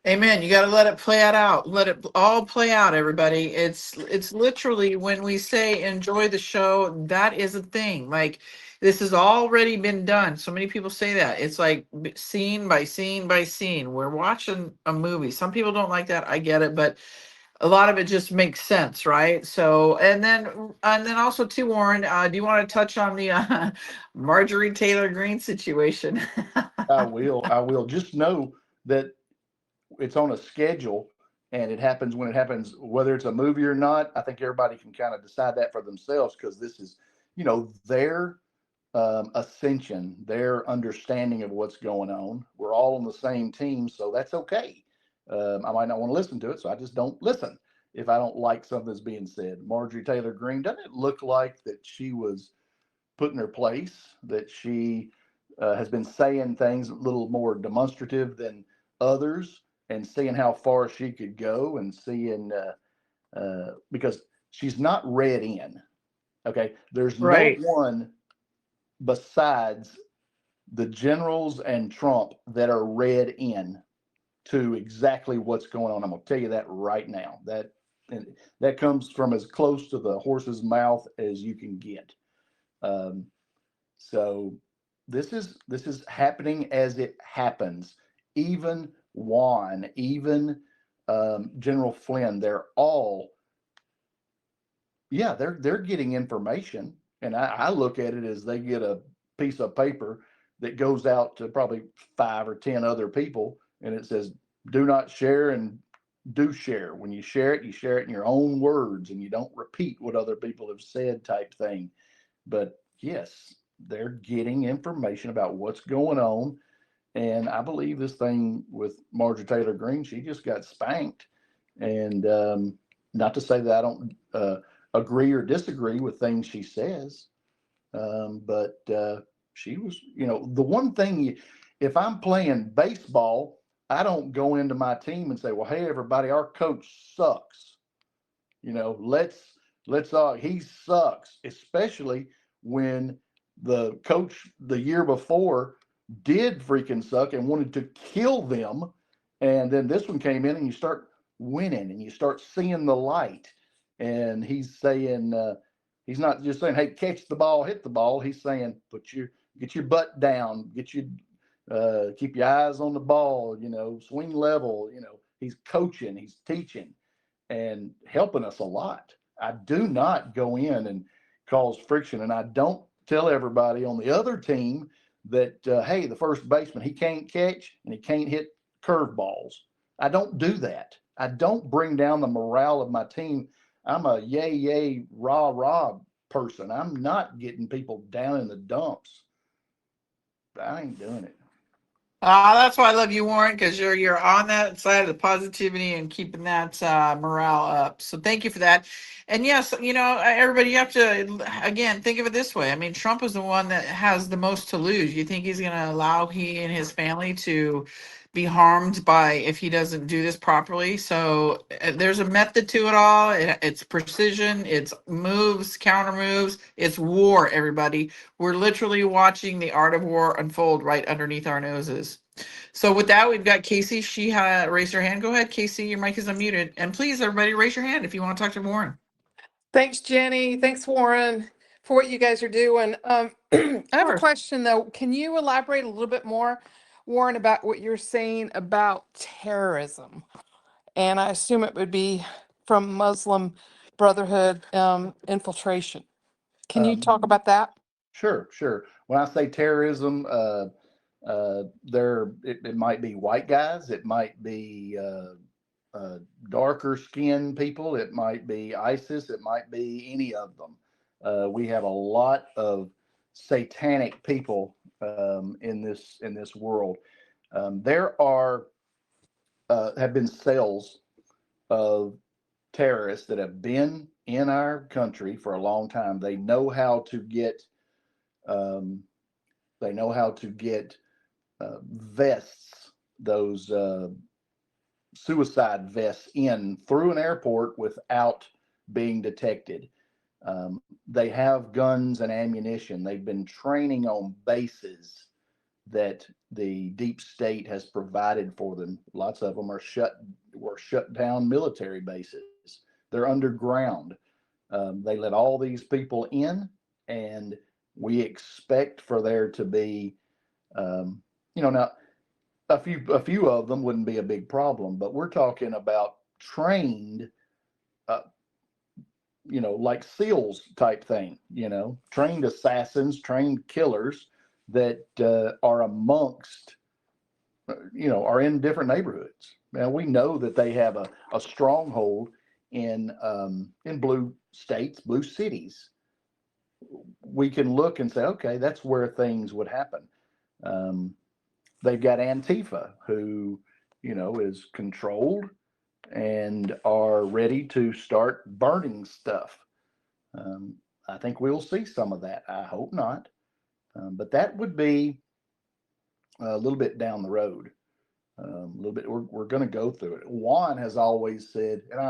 Amen. You got to let it play it out. Let it all play out, everybody. It's literally, when we say enjoy the show, that is a thing. Like, this has already been done. So many people say that. It's like scene by scene by scene. We're watching a movie. Some people don't like that. I get it, but a lot of it just makes sense, right? So, and then also too, Warren, do you want to touch on the Marjorie Taylor Greene situation? I will. Just know that it's on a schedule, and it happens when it happens, whether it's a movie or not. I think everybody can kind of decide that for themselves, because this is, their ascension, their understanding of what's going on. We're all on the same team, so that's okay. I might not want to listen to it, so I just don't listen if I don't like something that's being said. Marjorie Taylor Greene, doesn't it look like that she was put in her place, that she has been saying things a little more demonstrative than others, and seeing how far she could go, and seeing because she's not read in. Okay, there's Right. no one besides the generals and Trump that are read in to exactly what's going on. I'm going to tell you that right now. That comes from as close to the horse's mouth as you can get. So this is happening as it happens. Even Juan, even General Flynn, they're all, yeah, they're getting information, and I look at it as they get a piece of paper that goes out to probably 5 or 10 other people, and it says, "Do not share," and do share. When you share it in your own words, and you don't repeat what other people have said, type thing. But yes, they're getting information about what's going on. And I believe this thing with Marjorie Taylor Greene, she just got spanked. And not to say that I don't agree or disagree with things she says, but she was, the one thing, if I'm playing baseball, I don't go into my team and say, well, hey, everybody, our coach sucks. He sucks, especially when the coach the year before did freaking suck and wanted to kill them. And then this one came in and you start winning and you start seeing the light. And he's saying, he's not just saying, hey, catch the ball, hit the ball. He's saying, get your butt down, keep your eyes on the ball, swing level. He's coaching, he's teaching and helping us a lot. I do not go in and cause friction, and I don't tell everybody on the other team that, hey, the first baseman, he can't catch and he can't hit curveballs. I don't do that. I don't bring down the morale of my team. I'm a yay, yay, rah, rah person. I'm not getting people down in the dumps. I ain't doing it. That's why I love you, Warren, because you're on that side of the positivity and keeping that morale up. So thank you for that. And yes, everybody, you have to again think of it this way. I mean, Trump is the one that has the most to lose. You think he's going to allow he and his family to be harmed by if he doesn't do this properly? So there's a method to it all. It's precision. It's moves, counter moves. It's war. Everybody. We're literally watching the art of war unfold right underneath our noses. So with that, we've got Casey. She raised her hand. Go ahead, Casey. Your mic is unmuted. And please, everybody, raise your hand if you want to talk to Warren. Thanks, Jenny. Thanks, Warren, for what you guys are doing. I have a question, though. Can you elaborate a little bit more, Warren, about what you're saying about terrorism? And I assume it would be from Muslim Brotherhood infiltration. Can you talk about that? Sure. When I say terrorism, it might be white guys, it might be darker skinned people, it might be ISIS, it might be any of them. We have a lot of satanic people in this world. There have been cells of terrorists that have been in our country for a long time. They know how to get vests, those suicide vests, in through an airport without being detected. They have guns and ammunition. They've been training on bases that the deep state has provided for them. Lots of them were shut down military bases. They're underground. They let all these people in, and we expect for there to be, now a few of them wouldn't be a big problem, but we're talking about trained, like SEALs type thing, trained assassins, trained killers that are amongst, are in different neighborhoods. Now we know that they have a stronghold in blue states, blue cities. We can look and say, okay, that's where things would happen. They've got Antifa, who, is controlled and are ready to start burning stuff. I think we'll see some of that. I hope not. But that would be a little bit down the road. A little bit, we're going to go through it. Juan has always said, and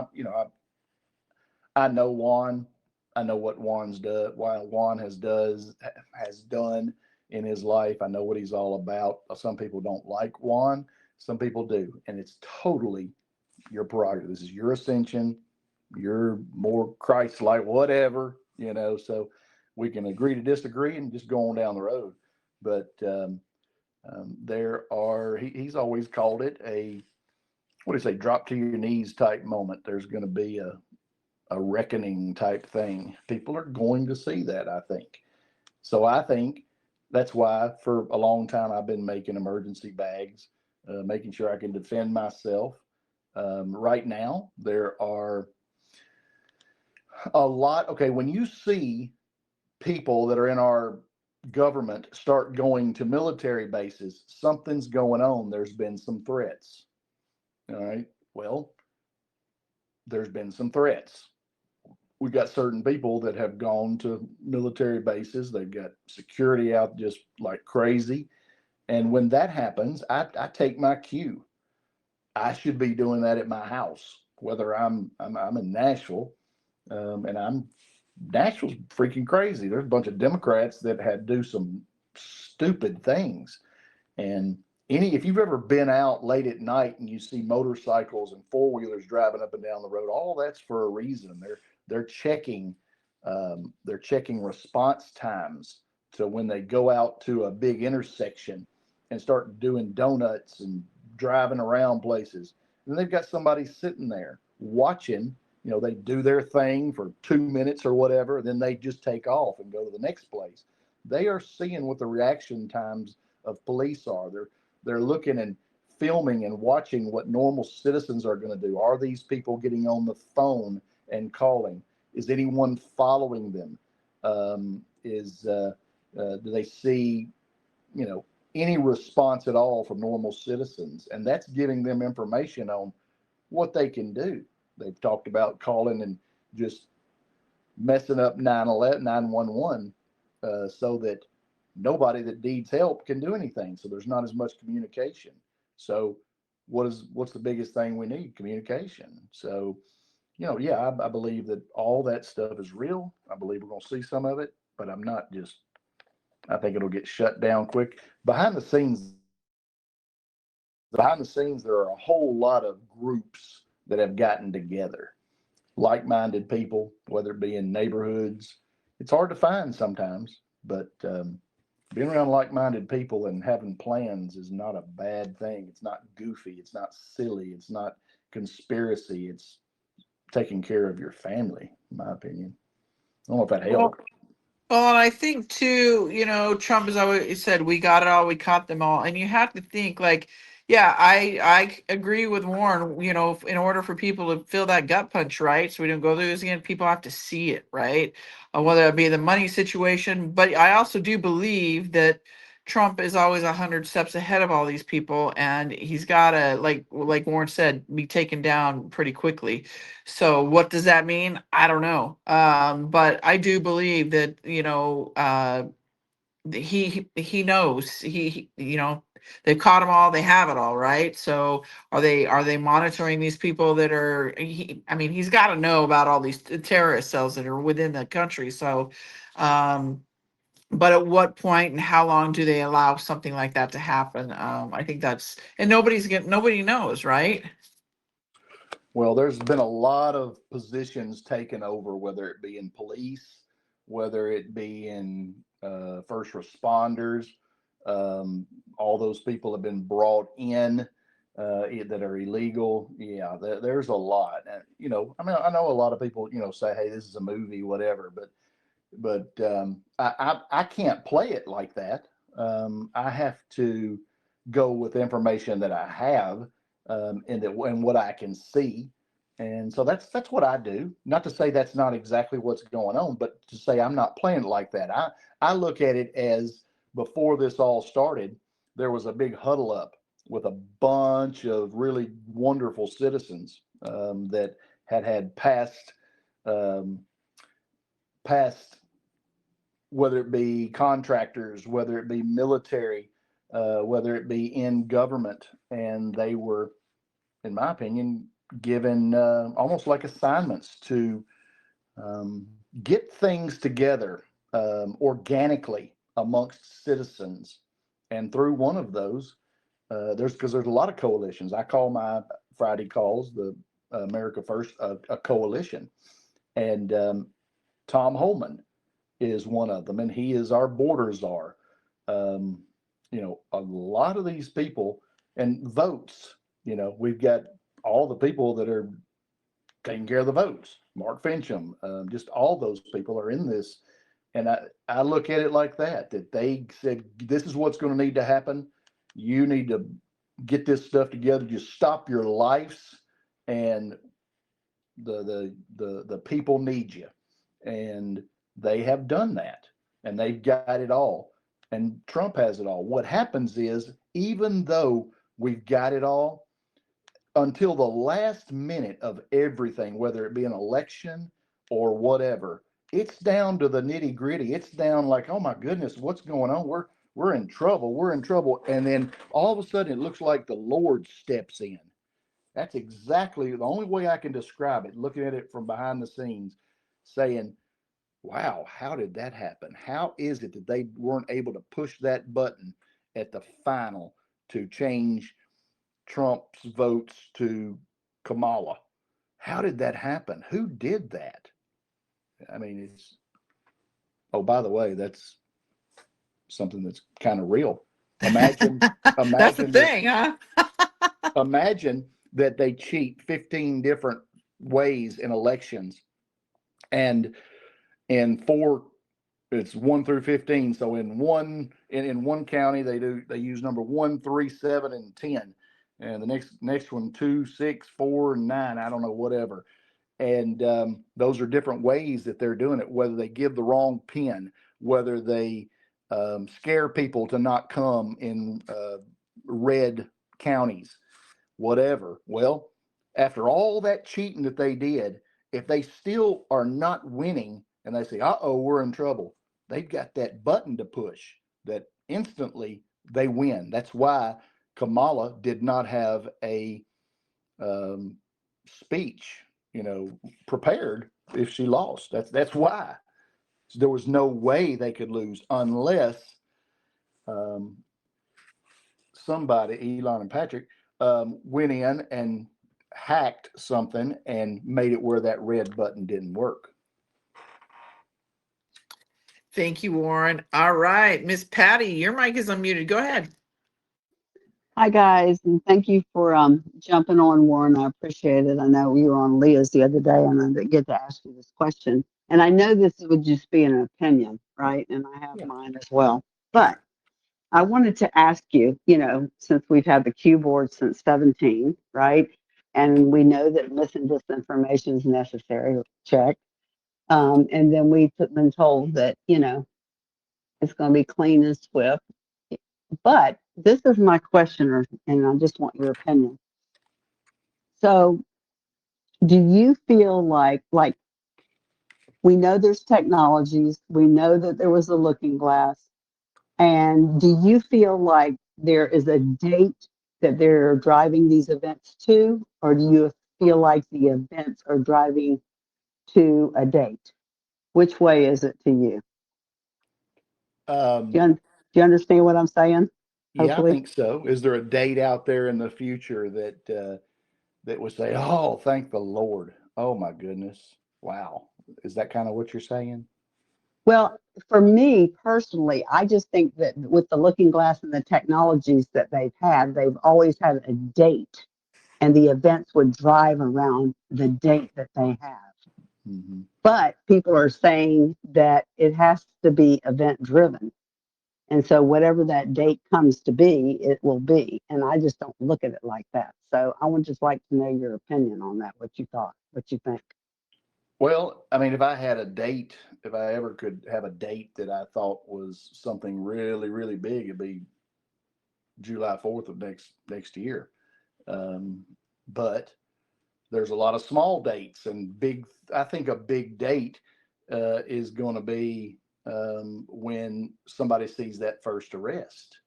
I know Juan. I know what Juan has done in his life. I know what he's all about. Some people don't like Juan. Some people do, and it's totally your prerogative. This is your ascension. You're more Christ-like, whatever, So, we can agree to disagree and just go on down the road. But he's always called it a, what do you say, drop to your knees type moment. There's going to be a reckoning type thing. People are going to see that, I think. So I think that's why for a long time I've been making emergency bags, making sure I can defend myself. Right now, there are a lot. Okay, when you see people that are in our government start going to military bases, something's going on. There's been some threats. All right. Well, there's been some threats. We've got certain people that have gone to military bases. They've got security out just like crazy. And when that happens, I take my cue. I should be doing that at my house, whether I'm in Nashville, and Nashville's freaking crazy. There's a bunch of Democrats that had do some stupid things. And if you've ever been out late at night and you see motorcycles and four-wheelers driving up and down the road, all that's for a reason. They're checking response times to when they go out to a big intersection and start doing donuts and driving around places. And they've got somebody sitting there watching. They do their thing for 2 minutes or whatever, then they just take off and go to the next place. They are seeing what the reaction times of police are. They're looking and filming and watching what normal citizens are going to do. Are these people getting on the phone and calling? Is anyone following them? Do they see, any response at all from normal citizens? And that's giving them information on what they can do. They've talked about calling and just messing up 911 so that nobody that needs help can do anything. So there's not as much communication. So what's the biggest thing we need? Communication. So, yeah, I believe that all that stuff is real. I believe we're going to see some of it, but I think it'll get shut down quick. Behind the scenes, there are a whole lot of groups that have gotten together, like-minded people, whether it be in neighborhoods. It's hard to find sometimes, but being around like-minded people and having plans is not a bad thing. It's not goofy. It's not silly. It's not conspiracy. It's taking care of your family, in my opinion. I don't know if that helped. Well, and I think too, Trump has always said, we got it all, we caught them all. And you have to think like, yeah, I agree with Warren, in order for people to feel that gut punch, right? So we don't go through this again, people have to see it, right? Whether it be the money situation. But I also do believe that Trump is always 100 steps ahead of all these people, and he's got to, like Warren said, be taken down pretty quickly. So what does that mean? I don't know. But I do believe that, he knows they've caught them all, they have it all, right? So are they monitoring these people that are, he's got to know about all these terrorist cells that are within the country. So, but at what point and how long do they allow something like that to happen? I think and nobody knows, right? Well, there's been a lot of positions taken over, whether it be in police, whether it be in first responders. All those people have been brought in that are illegal. Yeah, there's a lot. And, I know a lot of people, say, hey, this is a movie, whatever, but I can't play it like that. I have to go with information that I have and what I can see. And so that's what I do. Not to say that's not exactly what's going on, but to say I'm not playing it like that. I look at it as, before this all started, there was a big huddle up with a bunch of really wonderful citizens that had passed, whether it be contractors, whether it be military, whether it be in government, and they were, in my opinion, given almost like assignments to get things together organically amongst citizens. And through one of those, there's a lot of coalitions. I call my Friday calls the America First a coalition. And Tom Holman is one of them, and he is our border czar. A lot of these people and votes, we've got all the people that are taking care of the votes. Mark Fincham, just all those people are in this. And I look at it like that they said, this is what's going to need to happen. You need to get this stuff together. Just stop your lives, and the people need you. And they have done that, and they've got it all. And Trump has it all. What happens is, even though we've got it all, until the last minute of everything, whether it be an election or whatever, it's down to the nitty gritty. It's down like, oh my goodness, what's going on? We're in trouble. We're in trouble. And then all of a sudden, it looks like the Lord steps in. That's exactly the only way I can describe it, looking at it from behind the scenes, saying, wow, how did that happen? How is it that they weren't able to push that button at the final to change Trump's votes to Kamala? How did that happen? Who did that? I mean, oh, by the way, that's something that's kind of real. Imagine That's the thing, huh? Imagine that they cheat 15 different ways in elections, and in four, it's 1 through 15. So in one county, they use number 1, 3, 7, and 10, and the next one 2, 6, 4, 9. I don't know, whatever. And those are different ways that they're doing it. Whether they give the wrong pin, whether they scare people to not come in red counties, whatever. Well, after all that cheating that they did, if they still are not winning and they say, uh-oh, we're in trouble, they've got that button to push that instantly they win. That's why Kamala did not have a speech, prepared if she lost. That's why. So there was no way they could lose unless somebody, Elon and Patrick, went in and hacked something and made it where that red button didn't work. Thank you, Warren. All right, Miss Patty, your mic is unmuted. Go ahead. Hi, guys, and thank you for jumping on, Warren. I appreciate it. I know we were on Leah's the other day, and I didn't get to ask you this question. And I know this would just be an opinion, right? And I have mine as well. But I wanted to ask you, since we've had the Q board since 17, right? And we know that mis and disinformation is necessary, check. And then we've been told that, it's going to be clean and swift. But this is my question, and I just want your opinion. So do you feel like we know there's technologies, we know that there was a looking glass, and do you feel like there is a date that they're driving these events to, or do you feel like the events are driving to a date? Which way is it to you? Do you understand what I'm saying? Yeah, I think so. Is there a date out there in the future that would say, "Oh, thank the Lord. Oh my goodness. Wow." Is that kind of what you're saying? Well, for me personally, I just think that with the looking glass and the technologies that they've always had a date, and the events would drive around the date that they have. Mm-hmm. But people are saying that it has to be event driven. And so whatever that date comes to be, it will be. And I just don't look at it like that. So I would just like to know your opinion on that, what you think. Well, I mean, if I ever could have a date that I thought was something really, really big, it'd be July 4th of next year. But there's a lot of small dates and I think a big date is going to be when somebody sees that first arrest.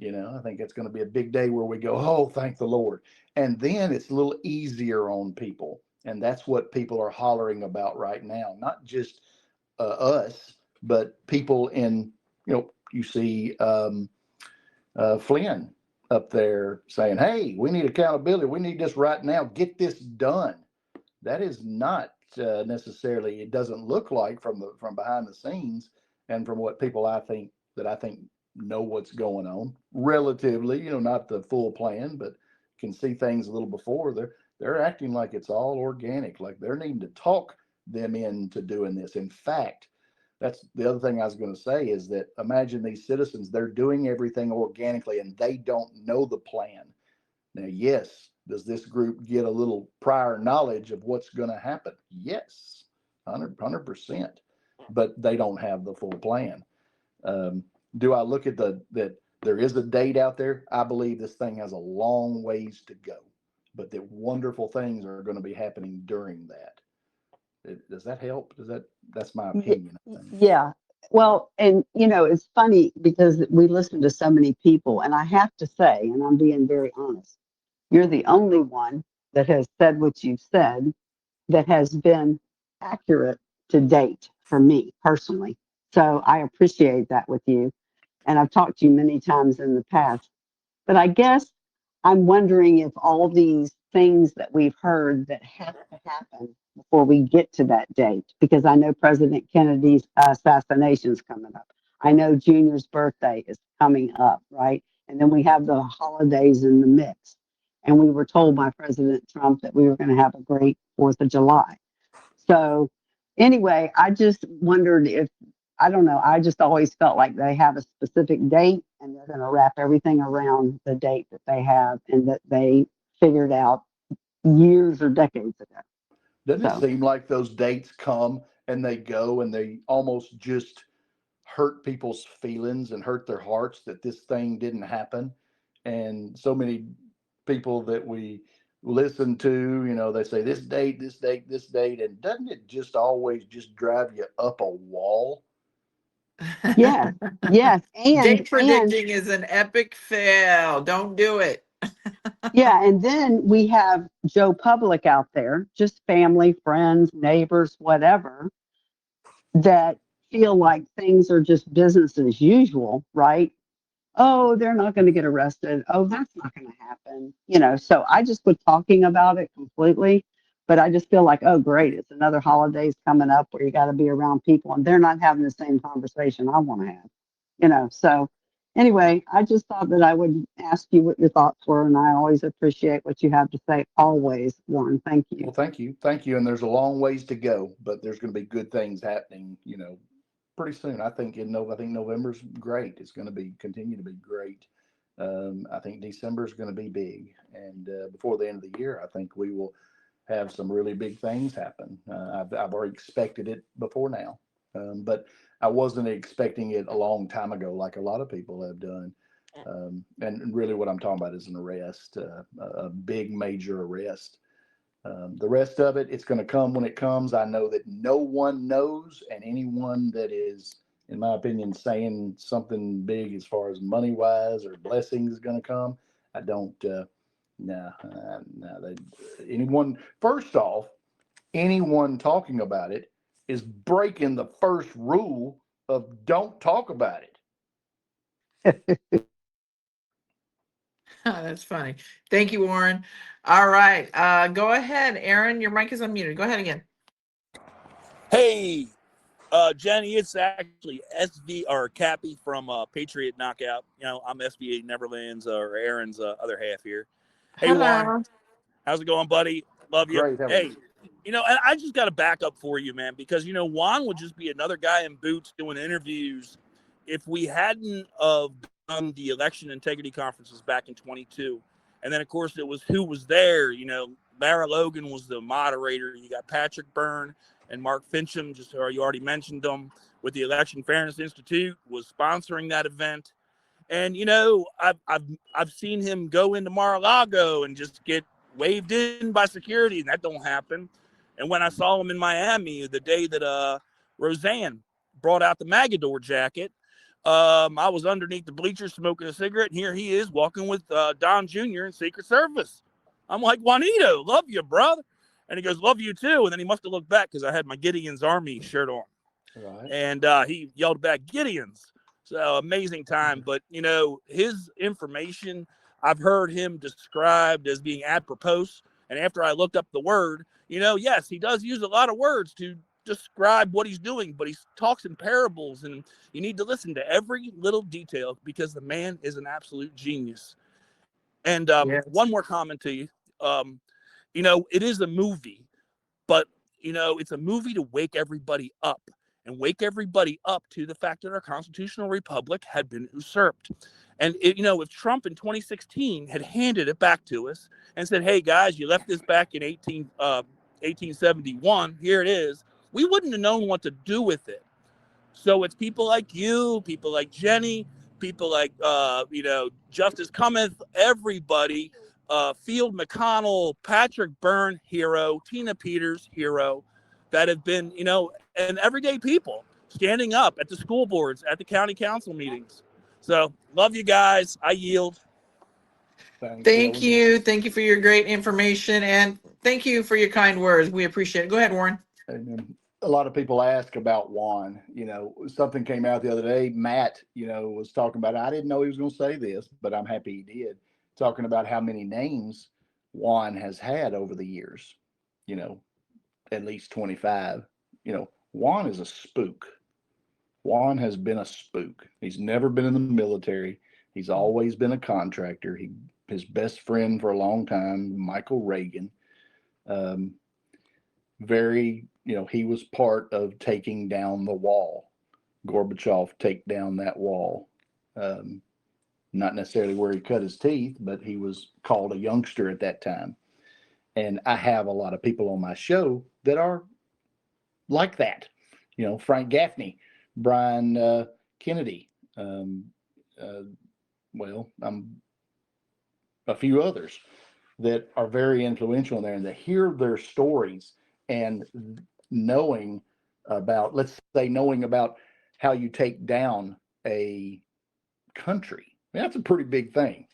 I think it's going to be a big day where we go, oh, thank the Lord. And then it's a little easier on people. And that's what people are hollering about right now. Not just us, but people in, you see Flynn up there saying, hey, we need accountability. We need this right now. Get this done. That is not necessarily, it doesn't look like from behind the scenes and from what people I think know what's going on relatively, not the full plan, but can see things a little before. They're acting like it's all organic, like they're needing to talk them into doing this. In fact, that's the other thing I was going to say, is that imagine these citizens, they're doing everything organically and they don't know the plan. Now, yes, does this group get a little prior knowledge of what's going to happen? Yes, 100%, but they don't have the full plan. Do I look at that there is a date out there? I believe this thing has a long ways to go, but that wonderful things are going to be happening during that. Does that help? That's my opinion, I think. Yeah. Well, and it's funny because we listen to so many people, and I have to say, and I'm being very honest, you're the only one that has said what you've said that has been accurate to date for me personally. So I appreciate that with you. And I've talked to you many times in the past. But I guess I'm wondering if all these things that we've heard that have to happen before we get to that date, because I know President Kennedy's assassination is coming up. I know Junior's birthday is coming up, right? And then we have the holidays in the mix. And we were told by President Trump that we were going to have a great 4th of July. So anyway, I just wondered if, I don't know, I just always felt like they have a specific date and they're going to wrap everything around the date that they have and that they figured out years or decades ago. Doesn't it seem like those dates come and they go and they almost just hurt people's feelings and hurt their hearts that this thing didn't happen? And so many people that we listen to, they say this date, this date, this date. And doesn't it just always just drive you up a wall? Yes, yes. Date predicting is an epic fail. Don't do it. Yeah, and then we have Joe Public out there, just family, friends, neighbors, whatever, that feel like things are just business as usual, right? Oh, they're not going to get arrested. Oh, that's not going to happen. So I just quit talking about it completely. But I just feel like, oh, great, it's another holidays coming up where you got to be around people and they're not having the same conversation I want to have, So anyway, I just thought that I would ask you what your thoughts were. And I always appreciate what you have to say. Always, Warren. Thank you. Well, thank you. Thank you. And there's a long ways to go, but there's going to be good things happening, pretty soon. I think November's great. It's going to continue to be great. I think December is going to be big. And before the end of the year, I think we will have some really big things happen. I've already expected it before now, but I wasn't expecting it a long time ago, like a lot of people have done. And really what I'm talking about is an arrest, a big major arrest. The rest of it, it's going to come when it comes. I know that no one knows, and anyone that is, in my opinion, saying something big as far as money wise or blessings is going to come, I don't. First off, anyone talking about it is breaking the first rule of don't talk about it. That's funny. Thank you, Warren. All right. Go ahead, Aaron. Your mic is unmuted. Go ahead again. Hey, Jenny, it's actually SV or Cappy from Patriot Knockout. I'm SBA Neverlands or Aaron's other half here. Hey, Hello. Warren. How's it going, buddy? Love you. Great. Hey, and I just got to back up for you, man, because, Juan would just be another guy in boots doing interviews if we hadn't done the election integrity conferences back in 22. And then, of course, it was who was there. Lara Logan was the moderator. You got Patrick Byrne and Mark Fincham, you already mentioned them, with the Election Fairness Institute, was sponsoring that event. And, I've seen him go into Mar-a-Lago and just get waved in by security, and that don't happen. And when I saw him in Miami the day that Roseanne brought out the Magador jacket, I was underneath the bleachers smoking a cigarette, and here he is walking with Don Jr. in Secret Service. I'm like, Juanito, love you, brother. And he goes, love you too. And then he must have looked back because I had my Gideon's Army shirt on. Right. And he yelled back, Gideon's. So amazing time. But, his information, I've heard him described as being apropos. And after I looked up the word, yes, he does use a lot of words to describe what he's doing, but he talks in parables, and you need to listen to every little detail because the man is an absolute genius. And Yes. one more comment to you. It is a movie, but it's a movie to wake everybody up and wake everybody up to the fact that our constitutional republic had been usurped. And if Trump in 2016 had handed it back to us and said, "Hey guys, you left this back in 1871, here it is," we wouldn't have known what to do with it. So it's people like you, people like Jenny, people like Justice Cummings, everybody, Field McConnell, Patrick Byrne, hero, Tina Peters, hero, that have been, and everyday people standing up at the school boards, at the county council meetings. So love you guys. I yield. Thank you. Thank you for your great information, and thank you for your kind words. We appreciate it. Go ahead, Warren. And a lot of people ask about Juan. Something came out the other day. Matt, was talking about, I didn't know he was going to say this, but I'm happy he did. Talking about how many names Juan has had over the years, at least 25. Juan is a spook. Juan has been a spook. He's never been in the military. He's always been a contractor. His best friend for a long time, Michael Reagan. He was part of taking down the wall. Gorbachev take down that wall. Not necessarily where he cut his teeth, but he was called a youngster at that time. And I have a lot of people on my show that are like that. Frank Gaffney, Brian Kennedy, a few others that are very influential in there, and to hear their stories and knowing about how you take down a country. That's a pretty big thing,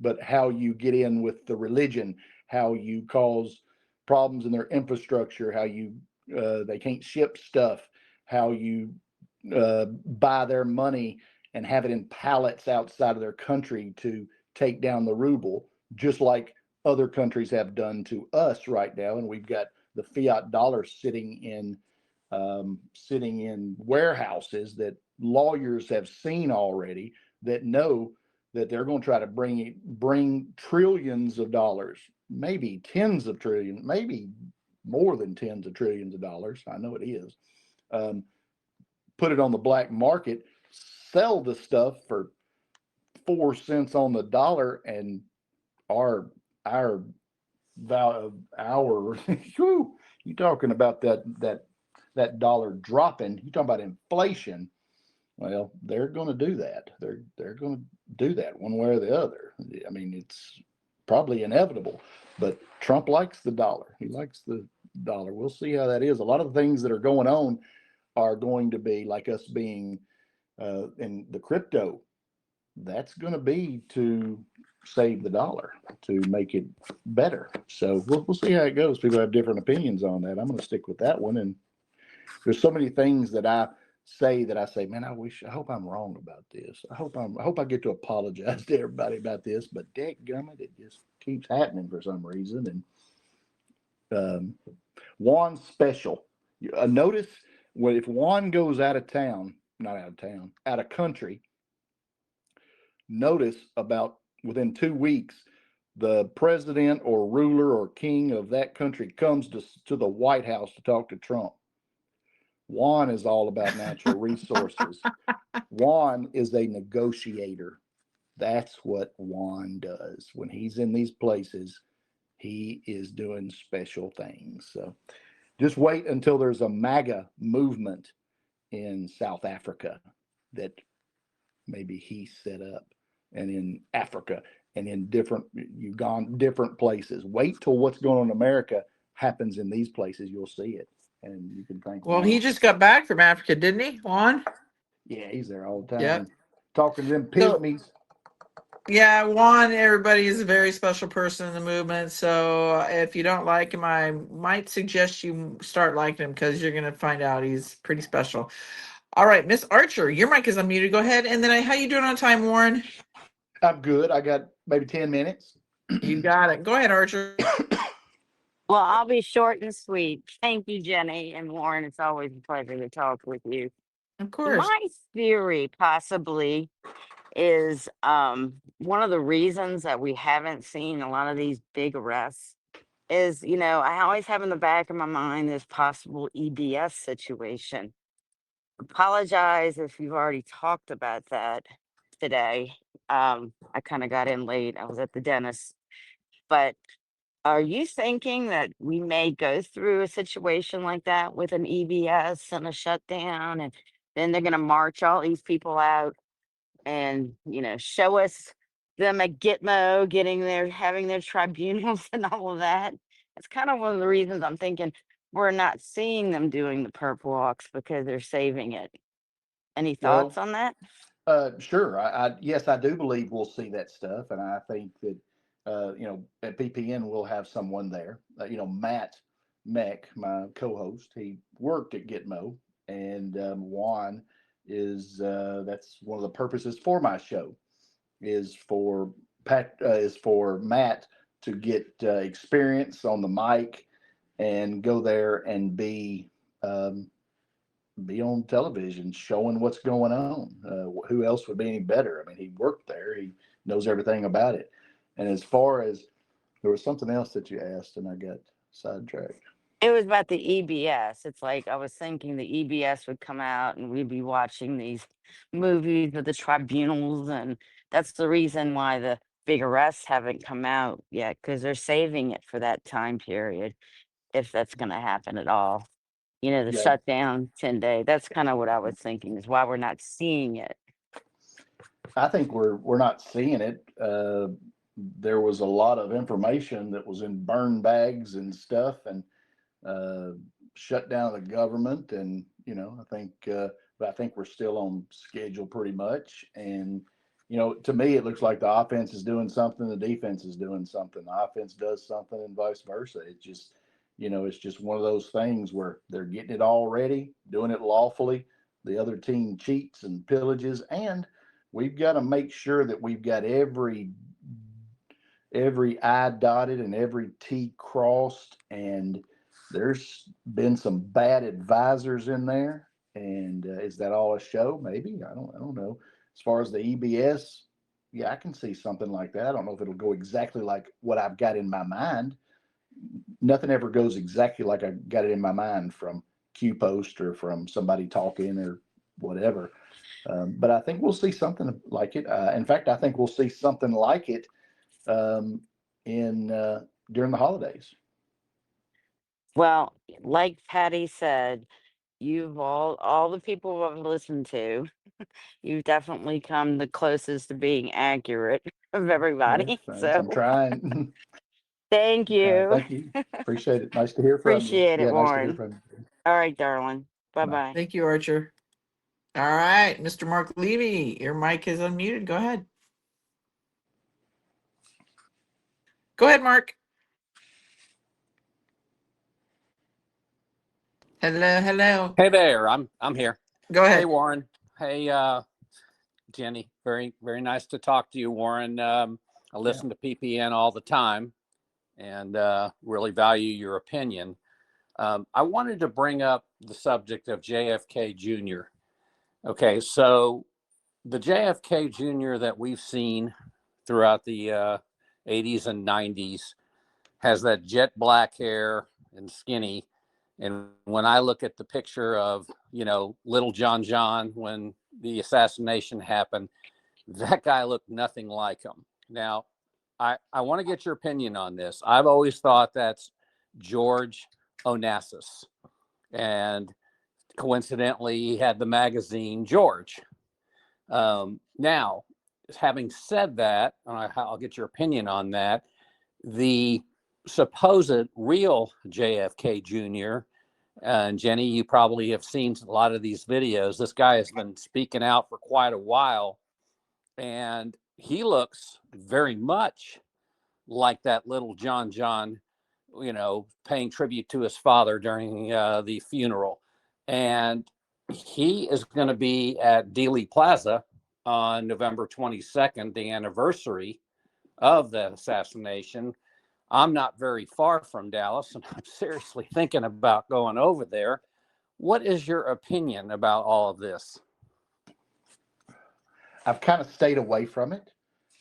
but how you get in with the religion, how you cause problems in their infrastructure, how they can't ship stuff, how you buy their money and have it in pallets outside of their country to take down the ruble, just like other countries have done to us right now. And we've got the fiat dollar sitting in warehouses that lawyers have seen already, that know that they're going to try to bring trillions of dollars, maybe tens of trillions, maybe more than tens of trillions of dollars. I know it is. Put it on the black market, sell the stuff for 4 cents on the dollar, and our you talking about that dollar dropping, you talking about inflation. Well, they're going to do that. They're going to do that one way or the other. I mean, it's probably inevitable, but Trump likes the dollar. He likes the dollar. We'll see how that is. A lot of the things that are going on are going to be like us being in the crypto. That's going to be to save the dollar, to make it better. So we'll see how it goes. People have different opinions on that. I'm going to stick with that one. And there's so many things that I say, man, I hope I'm wrong about this. I hope I get to apologize to everybody about this, but dadgummit, it just keeps happening for some reason. And Juan's special. Notice if Juan goes out of country, notice about within 2 weeks, the president or ruler or king of that country comes to the White House to talk to Trump. Juan is all about natural resources. Juan is a negotiator. That's what Juan does. When he's in these places, he is doing special things. So just wait until there's a MAGA movement in South Africa that maybe he set up, and in Africa and in different places. Wait till what's going on in America happens in these places. You'll see it. And you can thank Well, he just got back from Africa, didn't he, Juan? Yeah, he's there all the time. Yep. Talking to them pygmies. Yeah, Juan, everybody is a very special person in the movement. So if you don't like him, I might suggest you start liking him, because you're going to find out he's pretty special. All right, Miss Archer, your mic is unmuted. Go ahead. And then how you doing on time, Warren? I'm good. I got maybe 10 minutes. You got it. Go ahead, Archer. Well, I'll be short and sweet. Thank you, Jenny and Warren. It's always a pleasure to talk with you. Of course. My theory possibly is one of the reasons that we haven't seen a lot of these big arrests is, I always have in the back of my mind this possible EBS situation. Apologize if you've already talked about that today. I kind of got in late. I was at the dentist. But are you thinking that we may go through a situation like that with an EBS and a shutdown, and then they're going to march all these people out and, show us them at Gitmo having their tribunals and all of that? That's kind of one of the reasons I'm thinking we're not seeing them doing the perp walks because they're saving it. Any thoughts Well, on that? sure. Yes, I do believe we'll see that stuff, and I think that at PPN we'll have someone there. Matt Meck, my co-host, he worked at Gitmo, and Juan is that's one of the purposes for my show is for Matt to get experience on the mic and go there and be on television showing what's going on. Who else would be any better? I mean, he worked there. He knows everything about it. And as far as there was something else that you asked and I got sidetracked. It was about the EBS. It's like I was thinking the EBS would come out and we'd be watching these movies with the tribunals, and that's the reason why the big arrests haven't come out yet, because they're saving it for that time period, if that's going to happen at all. The Yeah, shutdown 10-day. That's kind of what I was thinking is why we're not seeing it. I think we're not seeing it. There was a lot of information that was in burn bags and stuff, and shut down the government, and but I think we're still on schedule pretty much. And to me, it looks like the offense is doing something, the defense is doing something, the offense does something, and vice versa. It's just one of those things where they're getting it all ready, doing it lawfully. The other team cheats and pillages, and we've got to make sure that we've got every I dotted and every T crossed. And there's been some bad advisors in there. And is that all a show? Maybe. I don't know. As far as the EBS, yeah, I can see something like that. I don't know if it'll go exactly like what I've got in my mind. Nothing ever goes exactly like I got it in my mind from Q Post or from somebody talking or whatever. But I think we'll see something like it. In fact, I think we'll see something like it during the holidays. Well, like Patty said, you've all the people I've listened to, you've definitely come the closest to being accurate of everybody. Yes, So I'm trying. thank you. Thank you. Appreciate it. Nice to hear from you. Appreciate it, Yeah, nice to hear Warren. from you. All right, darling. Bye. Bye-bye. Thank you, Archer. All right, Mr. Mark Levy, your mic is unmuted. Go ahead. Go ahead, Mark. Hello. Hey there, I'm here. Go ahead. Hey Warren. Hey Jenny. Very very nice to talk to you, Warren. I listen to PPN all the time and really value your opinion. I wanted to bring up the subject of JFK Jr. Okay, so the JFK Jr. that we've seen throughout the 80s and 90s has that jet black hair and skinny. And when I look at the picture of, little John when the assassination happened, that guy looked nothing like him. Now, I want to get your opinion on this. I've always thought that's George Onassis. And coincidentally, he had the magazine George. Now, having said that, and I'll get your opinion on that, the supposed real JFK Jr., and Jenny, you probably have seen a lot of these videos. This guy has been speaking out for quite a while, and he looks very much like that little John, paying tribute to his father during the funeral. And he is going to be at Dealey Plaza on November 22nd, the anniversary of the assassination. I'm not very far from Dallas, and I'm seriously thinking about going over there. What is your opinion about all of this? I've kind of stayed away from it.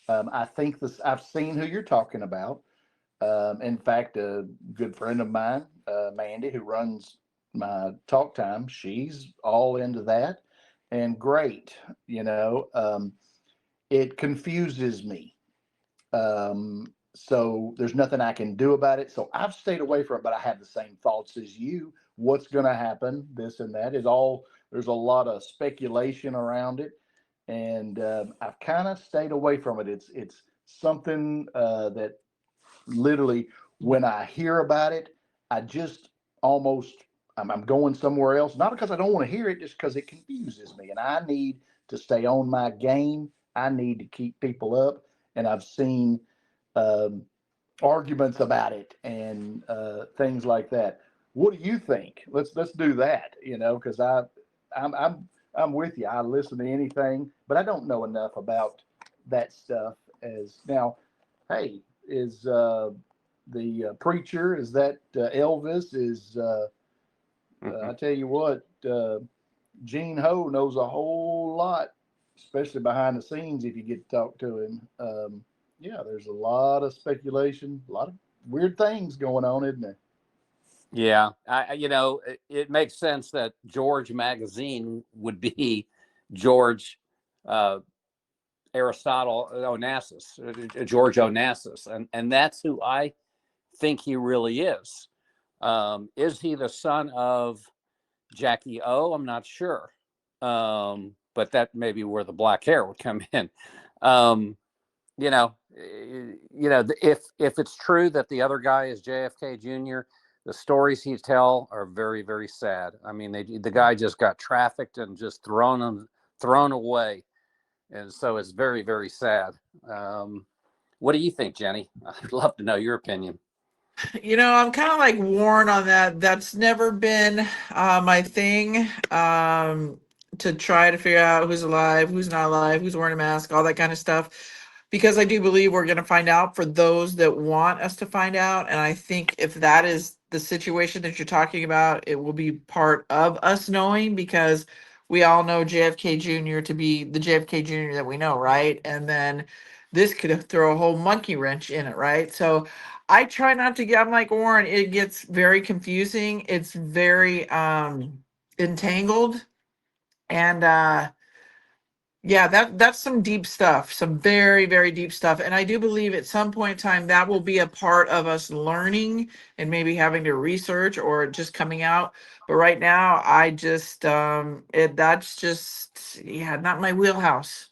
I think this. I've seen who you're talking about. In fact, a good friend of mine, Mandy, who runs my talk time, she's all into that, and great. It confuses me. So there's nothing I can do about it. So I've stayed away from it, but I have the same thoughts as you. What's going to happen? This and that is all. There's a lot of speculation around it, and I've kind of stayed away from it. It's something that literally, when I hear about it, I just almost I'm going somewhere else. Not because I don't want to hear it, just because it confuses me, and I need to stay on my game. I need to keep people up, and I've seen arguments about it and things like that. What do you think? Let's do that. Because I'm with you. I listen to anything, but I don't know enough about that stuff. As now, hey, is the preacher? Is that Elvis? Is I tell you what, Gene Ho knows a whole lot, especially behind the scenes. If you get to talk to him, yeah, there's a lot of speculation, a lot of weird things going on, isn't there? Yeah, it makes sense that George Magazine would be George Aristotle Onassis, George Onassis, and that's who I think he really is. Is he the son of Jackie O? I'm not sure, but that may be where the black hair would come in. If it's true that the other guy is JFK Jr., the stories he tell are very, very sad. I mean, the guy just got trafficked and just thrown away, and so it's very, very sad. What do you think, Jenny? I'd love to know your opinion. I'm kind of like Warren on that. That's never been my thing, to try to figure out who's alive, who's not alive, who's wearing a mask, all that kind of stuff. Because I do believe we're going to find out for those that want us to find out. And I think if that is the situation that you're talking about, it will be part of us knowing, because we all know JFK Jr. to be the JFK Jr. that we know, right? And then this could throw a whole monkey wrench in it, right? So I try not to get, I'm like Warren, it gets very confusing. It's very entangled. And yeah, that's some deep stuff, some very, very deep stuff. And I do believe at some point in time that will be a part of us learning and maybe having to research or just coming out. But right now, I just that's just, yeah, not my wheelhouse.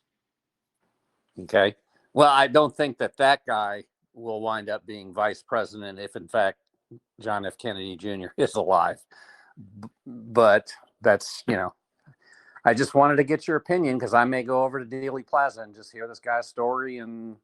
Okay. Well, I don't think that guy will wind up being vice president if, in fact, John F. Kennedy Jr. is alive. But that's, I just wanted to get your opinion, because I may go over to Dealey Plaza and just hear this guy's story. And,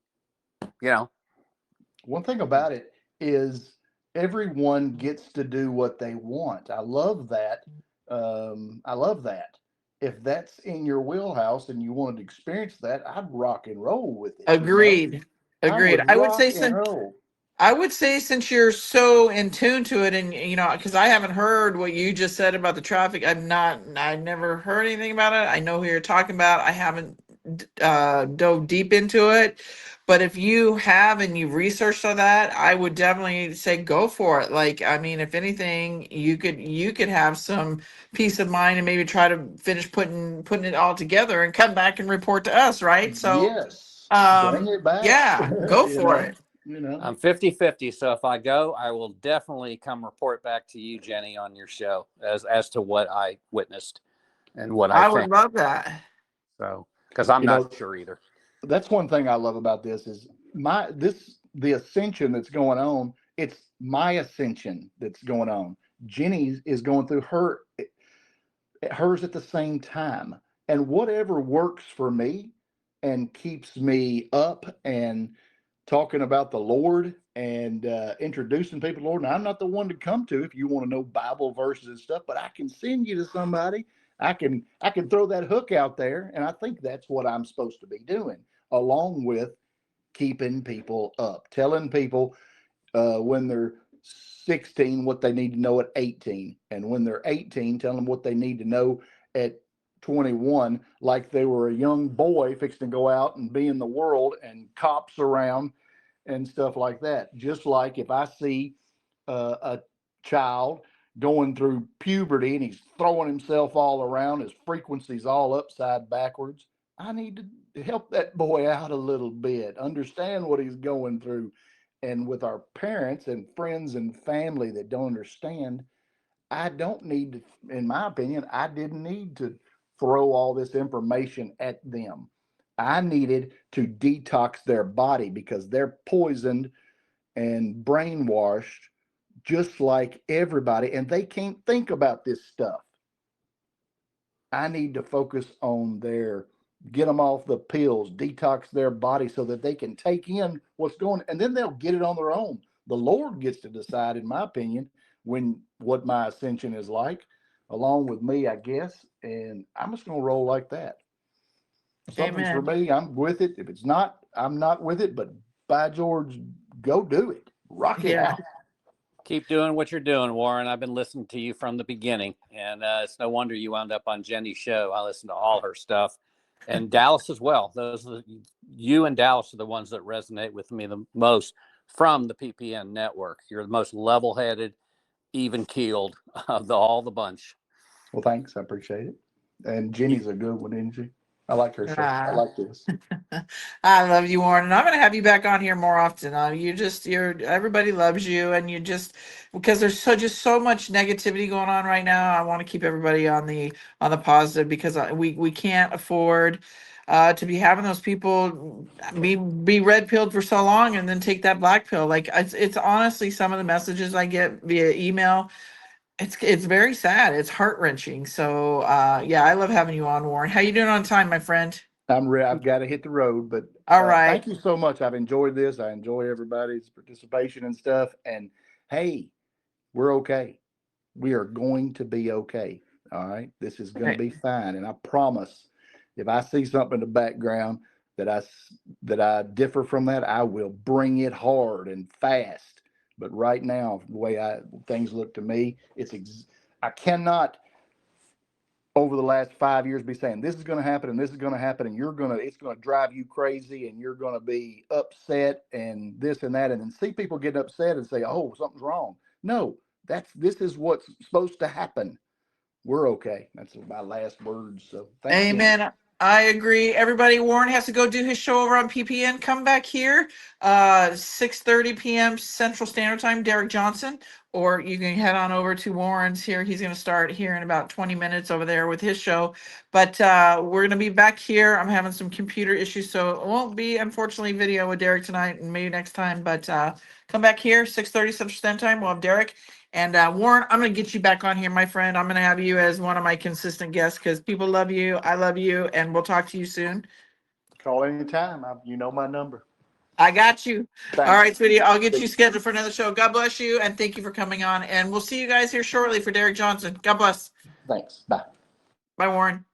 One thing about it is everyone gets to do what they want. I love that. I love that. If that's in your wheelhouse and you want to experience that, I'd rock and roll with it. Agreed. Agreed. I would rock and roll. I would say, since you're so in tune to it, and because I haven't heard what you just said about the traffic, I never heard anything about it. I know who you're talking about. I haven't dove deep into it, but if you have and you've researched all that, I would definitely say go for it. Like, I mean, if anything, you could have some peace of mind and maybe try to finish putting it all together and come back and report to us, right? So yes, bring it back. Yeah, go for it. I'm 50-50. So if I go, I will definitely come report back to you, Jenny, on your show as to what I witnessed and what I think. Would love that. So, because I'm not sure either. That's one thing I love about this is the ascension that's going on. It's my ascension that's going on. Jenny's is going through hers at the same time, and whatever works for me and keeps me up and talking about the Lord and introducing people to the Lord. Now, I'm not the one to come to if you want to know Bible verses and stuff, but I can send you to somebody. I can throw that hook out there, and I think that's what I'm supposed to be doing, along with keeping people up, telling people when they're 16 what they need to know at 18, and when they're 18 tell them what they need to know at 21, like they were a young boy fixing to go out and be in the world and cops around and stuff like that. Just like if I see a child going through puberty and he's throwing himself all around, his frequency's all upside backwards, I need to help that boy out a little bit, understand what he's going through. And with our parents and friends and family that don't understand, I don't need to, in my opinion, I didn't need to throw all this information at them. I needed to detox their body because they're poisoned and brainwashed just like everybody, and they can't think about this stuff. I need to focus on get them off the pills, detox their body so that they can take in what's going, and then they'll get it on their own. The Lord gets to decide, in my opinion, what my ascension is like, along with me, I guess, and I'm just going to roll like that. If something's for me, I'm with it. If it's not, I'm not with it, but by George, go do it. Rock it out. Keep doing what you're doing, Warren. I've been listening to you from the beginning, and it's no wonder you wound up on Jenny's show. I listen to all her stuff, and Dallas as well. You and Dallas are the ones that resonate with me the most from the PPN network. You're the most level-headed, even-keeled of all the bunch. Well, thanks. I appreciate it. And Jenny's a good one, isn't she? I like her show. I like this. I love you, Warren, and I'm going to have you back on here more often. Everybody loves you, and because there's just so much negativity going on right now. I want to keep everybody on the positive, because we can't afford to be having those people be red pilled for so long and then take that black pill. Like it's honestly, some of the messages I get via email, it's very sad. It's heart-wrenching. So yeah, I love having you on, Warren. How you doing on time, my friend? I've got to hit the road, but all right. Thank you so much. I've enjoyed this. I enjoy everybody's participation and stuff. And hey, we're okay. We are going to be okay. All right. This is going to be fine. And I promise, if I see something in the background that I differ from that, I will bring it hard and fast. But right now, the way things look to me, I cannot, over the last 5 years, be saying this is going to happen and this is going to happen and it's going to drive you crazy and you're going to be upset and this and that, and then see people get upset and say, oh, something's wrong. No, this is what's supposed to happen. We're okay. That's my last words. So thank you. Amen. I agree. Everybody, Warren has to go do his show over on PPN. Come back here, 6:30 p.m. Central Standard Time, Derek Johnson, or you can head on over to Warren's here. He's going to start here in about 20 minutes over there with his show. But we're going to be back here. I'm having some computer issues, so it won't be, unfortunately, video with Derek tonight, and maybe next time. But come back here, 6:30 Central Standard Time. We'll have Derek. And Warren, I'm going to get you back on here, my friend. I'm going to have you as one of my consistent guests because people love you. I love you. And we'll talk to you soon. Call anytime. You know my number. I got you. Thanks. All right, sweetie. I'll get you scheduled for another show. God bless you. And thank you for coming on. And we'll see you guys here shortly for Derek Johnson. God bless. Thanks. Bye. Bye, Warren.